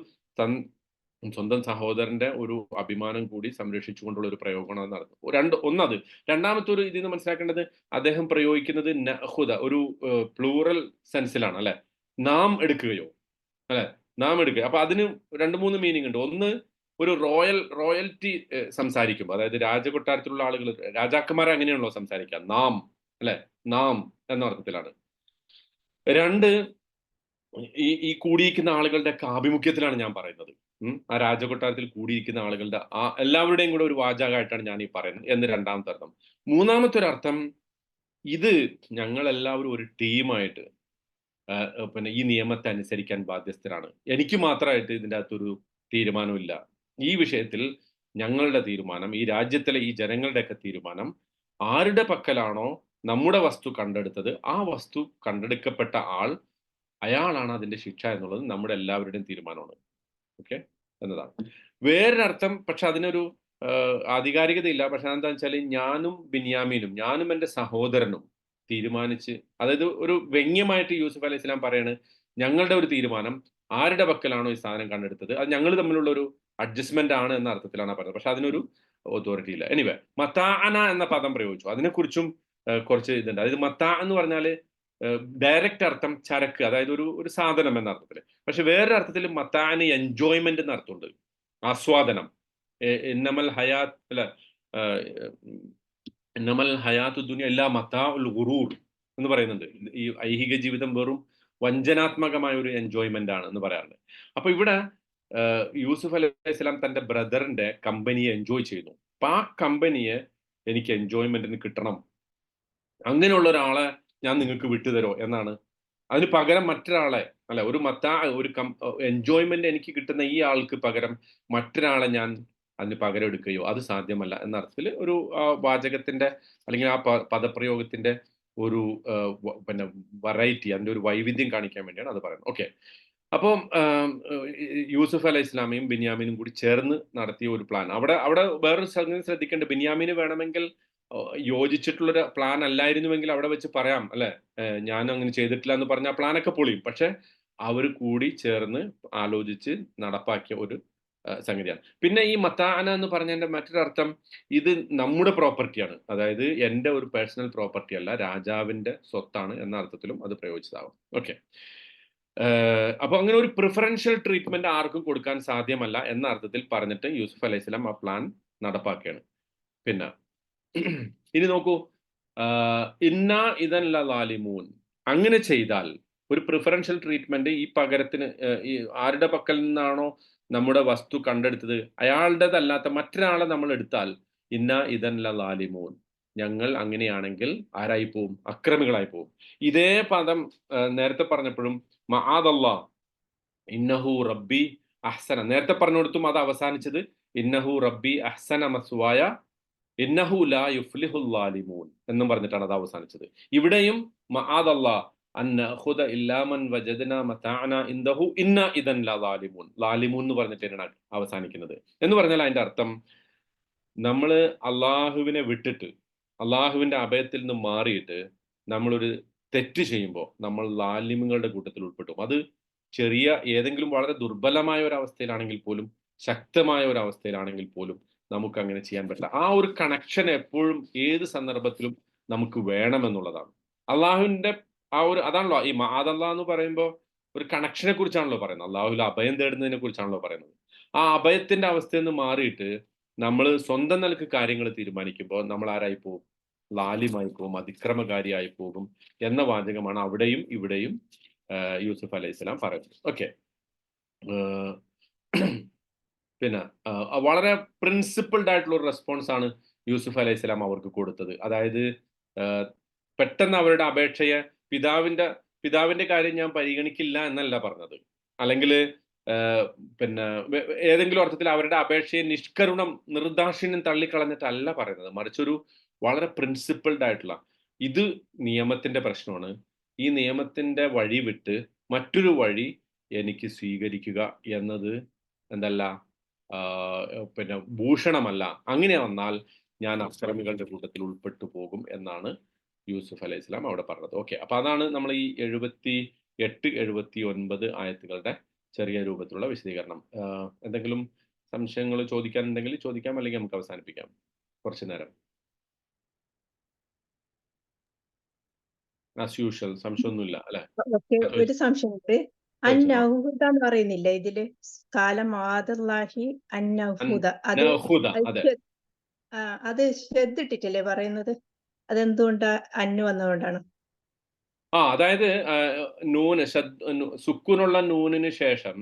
സ്വന്തം സഹോദരന്റെ ഒരു അഭിമാനം കൂടി സംരക്ഷിച്ചുകൊണ്ടുള്ള ഒരു പ്രയോഗമാണ് നടത്തുന്നത്. ഒന്നത്. രണ്ടാമത്തെ ഒരു ഇതിൽ നിന്ന് മനസ്സിലാക്കേണ്ടത്, അദ്ദേഹം പ്രയോഗിക്കുന്നത് നഅഖുദ, ഒരു പ്ലൂറൽ സെൻസിലാണ് അല്ലെ, നാം എടുക്കുകയോ അല്ലെ, നാം എടുക്കുക. അപ്പൊ അതിന് 2-3 മീനിങ് ഉണ്ട്. ഒന്ന്, ഒരു റോയൽറ്റി സംസാരിക്കുമ്പോൾ, അതായത് രാജകൊട്ടാരത്തിലുള്ള ആളുകൾ, രാജാക്കന്മാരെ അങ്ങനെയാണല്ലോ സംസാരിക്കുക, നാം അല്ലെ, നാം എന്ന അർത്ഥത്തിലാണ്. 2, ഈ കൂടിയിരിക്കുന്ന ആളുകളുടെ ഒക്കെ ആഭിമുഖ്യത്തിലാണ് ഞാൻ പറയുന്നത്. ആ രാജകൊട്ടാരത്തിൽ കൂടിയിരിക്കുന്ന ആളുകളുടെ എല്ലാവരുടെയും കൂടെ ഒരു വാചകമായിട്ടാണ് ഞാൻ ഈ പറയുന്നത് എന്ന് രണ്ടാമത്തെ അർത്ഥം. മൂന്നാമത്തെ ഒരു അർത്ഥം, ഇത് ഞങ്ങൾ എല്ലാവരും ഒരു ടീമായിട്ട് പിന്നെ ഈ നിയമത്തെ അനുസരിക്കാൻ ബാധ്യസ്ഥരാണ്. എനിക്ക് മാത്രമായിട്ട് ഇതിൻ്റെ അകത്തൊരു തീരുമാനമില്ല. ഈ വിഷയത്തിൽ ഞങ്ങളുടെ തീരുമാനം, ഈ രാജ്യത്തിലെ ഈ ജനങ്ങളുടെയൊക്കെ തീരുമാനം, ആരുടെ പക്കലാണോ നമ്മുടെ വസ്തു കണ്ടെടുത്തത്, ആ വസ്തു കണ്ടെടുക്കപ്പെട്ട ആൾ, അയാളാണ് അതിന്റെ ശിക്ഷ എന്നുള്ളത് നമ്മുടെ എല്ലാവരുടെയും തീരുമാനമാണ്. ഓക്കെ എന്നതാണ് വേറൊരർത്ഥം. പക്ഷെ അതിനൊരു ആധികാരികതയില്ല. പക്ഷെ എന്താ വെച്ചാൽ, ഞാനും ബിന്യാമീനും, ഞാനും എൻ്റെ സഹോദരനും തീരുമാനിച്ച്, അതായത് ഒരു വ്യംഗ്യമായിട്ട് യൂസുഫ് അലൈഹി സ്വലാം പറയാണ്, ഞങ്ങളുടെ ഒരു തീരുമാനം, ആരുടെ പക്കലാണോ ഈ സാധനം കണ്ടെടുത്തത് അത് ഞങ്ങൾ തമ്മിലുള്ള ഒരു അഡ്ജസ്റ്റ്മെന്റ് ആണ് എന്ന അർത്ഥത്തിലാണ് പറയുന്നത്. പക്ഷെ അതിനൊരു അതോറിറ്റി ഇല്ല. എനിവേ, മത്താഅന എന്ന പദം പ്രയോഗിച്ചു, അതിനെക്കുറിച്ചും കുറച്ച് ഇതുണ്ട്. അതായത് മത്താ എന്ന് പറഞ്ഞാൽ ഡയറക്റ്റ് അർത്ഥം ചരക്ക്, അതായത് ഒരു സാധനം എന്ന അർത്ഥത്തിൽ. പക്ഷെ വേറൊരു അർത്ഥത്തിൽ മത്താന് എൻജോയ്മെന്റ് എന്ന അർത്ഥമുണ്ട്, ആസ്വാദനം. ഇന്നമൽ ഹയാത്ത് അല്ല, ഇന്നമൽ ഹയാത്തു ദുനിയ ഇല്ലാ മത്താ ഉൽ ഗുറൂർ എന്ന് പറയുന്നുണ്ട്. ഈ ഐഹിക ജീവിതം വെറും വഞ്ചനാത്മകമായ ഒരു എൻജോയ്മെന്റ് ആണ് എന്ന് പറയാറുണ്ട്. അപ്പൊ ഇവിടെ യൂസുഫ് അലൈഹി സ്വലാം തന്റെ ബ്രദറിന്റെ കമ്പനിയെ എൻജോയ് ചെയ്യുന്നു. അപ്പൊ ആ കമ്പനിയെ എനിക്ക് എൻജോയ്മെന്റിന് കിട്ടണം, അങ്ങനെയുള്ള ഒരാളെ ഞാൻ നിങ്ങൾക്ക് വിട്ടുതരോ എന്നാണ്. അതിന് പകരം മറ്റൊരാളെ, അല്ല, ഒരു എൻജോയ്മെന്റ് എനിക്ക് കിട്ടുന്ന ഈ ആൾക്ക് പകരം മറ്റൊരാളെ ഞാൻ അതിന് പകരം എടുക്കുകയോ, അത് സാധ്യമല്ല എന്ന അർത്ഥത്തിൽ ഒരു വാചകത്തിന്റെ, അല്ലെങ്കിൽ ആ പദപ്രയോഗത്തിന്റെ ഒരു പിന്നെ വെറൈറ്റി, അതിന്റെ ഒരു വൈവിധ്യം കാണിക്കാൻ വേണ്ടിയാണ് അത് പറയുന്നത്. ഓക്കെ. അപ്പം യൂസുഫ് അലൈഹി ഇസ്ലാമയും ബിന്യാമിനും കൂടി ചേർന്ന് നടത്തിയ ഒരു പ്ലാൻ. അവിടെ വേറൊരു സംഗതി ശ്രദ്ധിക്കേണ്ടത്, ബിന്യാമിന് വേണമെങ്കിൽ യോജിച്ചിട്ടുള്ളൊരു പ്ലാൻ അല്ലായിരുന്നുവെങ്കിൽ അവിടെ വെച്ച് പറയാം അല്ലെ, ഞാൻ അങ്ങനെ ചെയ്തിട്ടില്ല എന്ന് പറഞ്ഞ ആ പ്ലാനൊക്കെ പൊളിയും. പക്ഷെ അവർ കൂടി ചേർന്ന് ആലോചിച്ച് നടപ്പാക്കിയ ഒരു സംഗതിയാണ്. പിന്നെ ഈ മത്താന എന്ന് പറഞ്ഞതിന്റെ മറ്റൊരർത്ഥം, ഇത് നമ്മുടെ പ്രോപ്പർട്ടിയാണ്, അതായത് എന്റെ ഒരു പേഴ്സണൽ പ്രോപ്പർട്ടി അല്ല, രാജാവിന്റെ സ്വത്താണ് എന്ന അർത്ഥത്തിലും അത് പ്രയോഗിച്ചതാവും. ഓക്കെ. അപ്പൊ അങ്ങനെ ഒരു പ്രിഫറൻഷ്യൽ ട്രീറ്റ്മെന്റ് ആർക്കും കൊടുക്കാൻ സാധ്യമല്ല എന്ന അർത്ഥത്തിൽ പറഞ്ഞിട്ട് യൂസുഫ് അലൈഹി സ്വലാം ആ പ്ലാൻ നടപ്പാക്കുകയാണ്. പിന്നെ ഇനി നോക്കൂ, ഇന്ന ഇതൻ ലാലിമൂൻ, അങ്ങനെ ചെയ്താൽ ഒരു പ്രിഫറൻഷ്യൽ ട്രീറ്റ്മെന്റ്, ഈ പകരത്തിന് ഈ ആരുടെ പക്കൽ നിന്നാണോ നമ്മുടെ വസ്തു കണ്ടെടുത്തത് അയാളുടേതല്ലാത്ത മറ്റൊരാളെ നമ്മൾ എടുത്താൽ, ഇന്ന ഇതൻ ലാലിമൂൻ, ഞങ്ങൾ അങ്ങനെയാണെങ്കിൽ ആരായി പോവും? അക്രമികളായി പോവും. ഇതേ പദം നേരത്തെ പറഞ്ഞപ്പോഴും മആദല്ലാ ഇന്നഹു റബ്ബി അഹ്സന, നേരത്തെ പറഞ്ഞുകൊടുത്തും അത് അവസാനിച്ചത് ഇന്നഹു റബ്ബി അഹ്സന മസ്വായ ഇന്നഹു ലാ യുഫ്ലിഹുൽ ലാലിമൂൻ എന്നും പറഞ്ഞിട്ടാണ് അത് അവസാനിച്ചത്. ഇവിടെയും മആദല്ലാ അൻ നഅഖുദ ഇല്ലാ മൻ വജദ്നാ മതാഅന ഇൻദഹു ഇന്ന ഇദൻ ലളാലിമൂൻ, ലാലിമൂൻ എന്ന് പറഞ്ഞിട്ടാണ് അവസാനിക്കുന്നത്. എന്ന് പറഞ്ഞാൽ അതിന്റെ അർത്ഥം, നമ്മള് അള്ളാഹുവിനെ വിട്ടിട്ട്, അള്ളാഹുവിന്റെ അഭയത്തിൽ നിന്ന് മാറിയിട്ട് നമ്മളൊരു തെറ്റ് ചെയ്യുമ്പോൾ നമ്മൾ ലാലിമുകളുടെ കൂട്ടത്തിൽ ഉൾപ്പെട്ടു. അത് ചെറിയ ഏതെങ്കിലും വളരെ ദുർബലമായ ഒരു അവസ്ഥയിലാണെങ്കിൽ പോലും, ശക്തമായ ഒരു അവസ്ഥയിലാണെങ്കിൽ പോലും, നമുക്ക് അങ്ങനെ ചെയ്യാൻ പറ്റില്ല. ആ ഒരു കണക്ഷൻ എപ്പോഴും ഏത് സന്ദർഭത്തിലും നമുക്ക് വേണമെന്നുള്ളതാണ്. അള്ളാഹുവിന്റെ ആ ഒരു അതാണല്ലോ ഈ മഅദല്ലാ എന്ന് പറയുമ്പോൾ ഒരു കണക്ഷനെ കുറിച്ചാണല്ലോ പറയുന്നത്. അള്ളാഹുവിൽ അഭയം തേടുന്നതിനെ കുറിച്ചാണല്ലോ പറയുന്നത്. ആ അഭയത്തിന്റെ അവസ്ഥയിൽ നിന്ന് മാറിയിട്ട് നമ്മൾ സ്വന്തം നിലക്ക് കാര്യങ്ങൾ തീരുമാനിക്കുമ്പോൾ നമ്മൾ ആരായി പോകും? ലാലിമായി പോകും, അതിക്രമകാരിയായി പോകും എന്ന വാചകമാണ് അവിടെയും ഇവിടെയും യൂസുഫ് അലൈഹിസ്സലാം പറയുന്നത്. ഓക്കെ. പിന്നെ വളരെ പ്രിൻസിപ്പിൾഡ് ആയിട്ടുള്ള ഒരു റെസ്പോൺസ് ആണ് യൂസുഫ് അലൈഹിസ്സലാം അവർക്ക് കൊടുത്തത്. അതായത് പെട്ടെന്ന് അവരുടെ അപേക്ഷയെ പിതാവിന്റെ പിതാവിന്റെ കാര്യം ഞാൻ പരിഗണിക്കില്ല എന്നല്ല പറഞ്ഞത്. അല്ലെങ്കിൽ പിന്നെ ഏതെങ്കിലും അർത്ഥത്തിൽ അവരുടെ അപേക്ഷയെ നിഷ്കരുണം, നിർദാക്ഷിണ്യം തള്ളിക്കളഞ്ഞിട്ടല്ല പറയുന്നത്. മറിച്ചൊരു വളരെ പ്രിൻസിപ്പിൾഡ് ആയിട്ടുള്ള ഇത് നിയമത്തിന്റെ പ്രശ്നമാണ്. ഈ നിയമത്തിന്റെ വഴി വിട്ട് മറ്റൊരു വഴി എനിക്ക് സ്വീകരിക്കുക എന്നത് എന്തല്ല പിന്നെ ഭൂഷണമല്ല. അങ്ങനെ വന്നാൽ ഞാൻ അക്രമികളുടെ കൂട്ടത്തിൽ ഉൾപ്പെട്ടു പോകും എന്നാണ് യൂസുഫ് അലൈഹിസ്സലാം അവിടെ പറഞ്ഞത്. ഓക്കെ. അപ്പൊ അതാണ് നമ്മൾ ഈ 78, 79 ആയത്തുകളുടെ ചെറിയ രൂപത്തിലുള്ള വിശദീകരണം. എന്തെങ്കിലും സംശയങ്ങൾ ചോദിക്കാനുണ്ടെങ്കിൽ ചോദിക്കാം, അല്ലെങ്കിൽ നമുക്ക് അവസാനിപ്പിക്കാം കുറച്ചു നേരം. ആസ് യൂഷ്വൽ സംശയമൊന്നുമില്ല അല്ലെ? ഒരു സംശയമുണ്ട്. അന്നൗഹുദ എന്ന് പറയുന്നില്ല ഇതില്? കാലം മാദല്ലാഹി അന്നൗഹുദ. അത് അതെ. അത് ശ്രദ്ധിട്ടിട്ടല്ലേ പറയുന്നത്? അതെന്തുകൊണ്ടാ അന്ന് വന്നതുകൊണ്ടാണ്? അതായത് നൂന് സുക്കൂനുള്ള നൂനിന് ശേഷം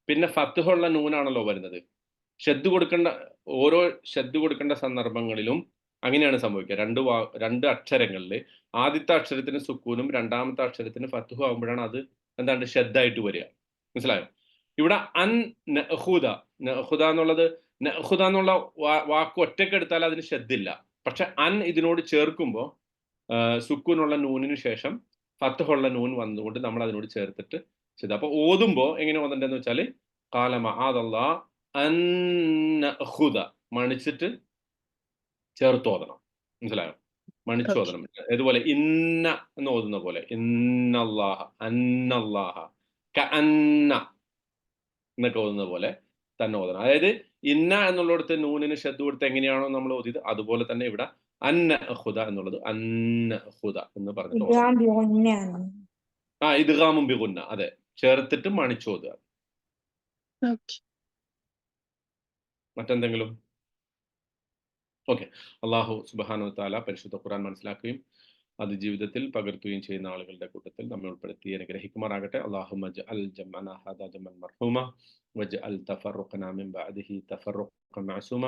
പിന്നെ ഫത്ഹുള്ള നൂനാണല്ലോ വരുന്നത്. ഓരോ ഷദ് കൊടുക്കേണ്ട സന്ദർഭങ്ങളിലും അങ്ങനെയാണ് സംഭവിക്കുക. രണ്ട് അക്ഷരങ്ങളിൽ ആദ്യത്തെ അക്ഷരത്തിന് സുക്കൂനും രണ്ടാമത്തെ അക്ഷരത്തിന് ഫത്ഹും ആകുമ്പോഴാണ് അത് എന്താണ് ഷദ്ദായിട്ട് വരിക. മനസ്സിലായോ? ഇവിടെ അൻ നഅഖുദ എന്നുള്ളത് നഅഖുദ എന്നുള്ള വാക്ക് ഒറ്റയ്ക്ക് എടുത്താൽ അതിന് ഷദ്ദില്ല. പക്ഷെ അൻ ഇതിനോട് ചേർക്കുമ്പോൾ സുക്കൂനുള്ള നൂനിന് ശേഷം ഫത്ഹുള്ള നൂൻ വന്നുകൊണ്ട് നമ്മൾ അതിനോട് ചേർത്തിട്ട് ചെയ്ത്. അപ്പൊ ഓതുമ്പോ എങ്ങനെ ഓതണ്ടെന്ന് വെച്ചാൽ ഖാല മഅദല്ലാ അൻ നഅഖുദ മണിച്ചിട്ട് ചേർത്ത് ഓതണം. മനസ്സിലായോ? മണിച്ച് ഓക്കെ. ഓതണം. ഇതുപോലെ ഇന്ന എന്ന് ഓതുന്ന പോലെ ഇന്നല്ലാഹ അന്നല്ലാഹ കഅന്ന എന്നൊക്കെ ഓതുന്ന പോലെ തന്നെ ഓതണം. അതായത് ഇന്ന എന്നുള്ളിടത്ത് നൂനിന് ഷദ് കൊടുത്ത് എങ്ങനെയാണോ നമ്മൾ ഓതിയത് അതുപോലെ തന്നെ ഇവിടെ അന്നഅഖുദ എന്നുള്ളത് അന്നഅഖുദ എന്ന് പറഞ്ഞിട്ട് ഓതണം. ഇദ്ഗാമും ബിഗുന്ന. അതെ. ചേർത്തിട്ട് മണിച്ചോതുക. ഓക്കെ. മറ്റെന്തെങ്കിലും? ഓക്കെ. അല്ലാഹു സുബ്ഹാനഹു വ തആല പരിശുദ്ധ ഖുർആൻ മനസ്സിലാക്കുകയും അത് ജീവിതത്തിൽ പകർത്തുകയും ചെയ്യുന്ന ആളുകളുടെ കൂട്ടത്തിൽ നമ്മെ ഉൾപ്പെടുത്തി അനുഗ്രഹിക്കുമാറാകട്ടെ. അല്ലാഹുമ്മ ജഅൽ ജംഅനാ ഹാദാ ജംഅൻ മർഹൂമ വജഅൽ തഫറഖനാ മിൻ ബഅദിഹി തഫറഖൻ മഅസൂമ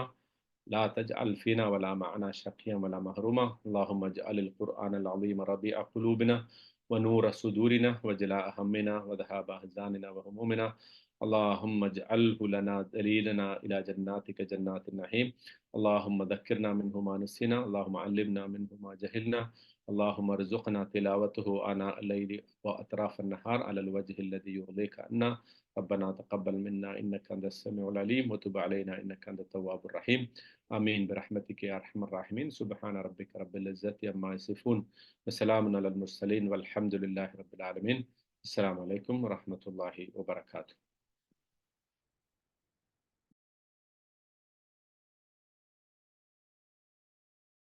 لا تجعل فينا ولا معنا شقيا ولا محروما. اللهم اجعل القرآن العظيم ربيع قلوبنا ونور صدورنا وجلاء همنا وذهاب أحزاننا وهمومنا. اللهم اجعله لنا دليلنا إلى جناتك جنات النعيم. اللهم ذكرنا منه ما نسينا. اللهم علمنا منه ما جهلنا. اللهم ارزقنا تلاوته آناء الليل وأطراف النهار على الوجه الذي يرضيك عنا. ربنا تقبل منا إنك أنت السميع العليم وتب علينا إنك أنت التواب الرحيم. آمين برحمتك يا أرحم الراحمين. سبحان ربك رب العزة عما يصفون وسلام على المرسلين والحمد لله رب العالمين. السلام عليكم ورحمة الله وبركاته.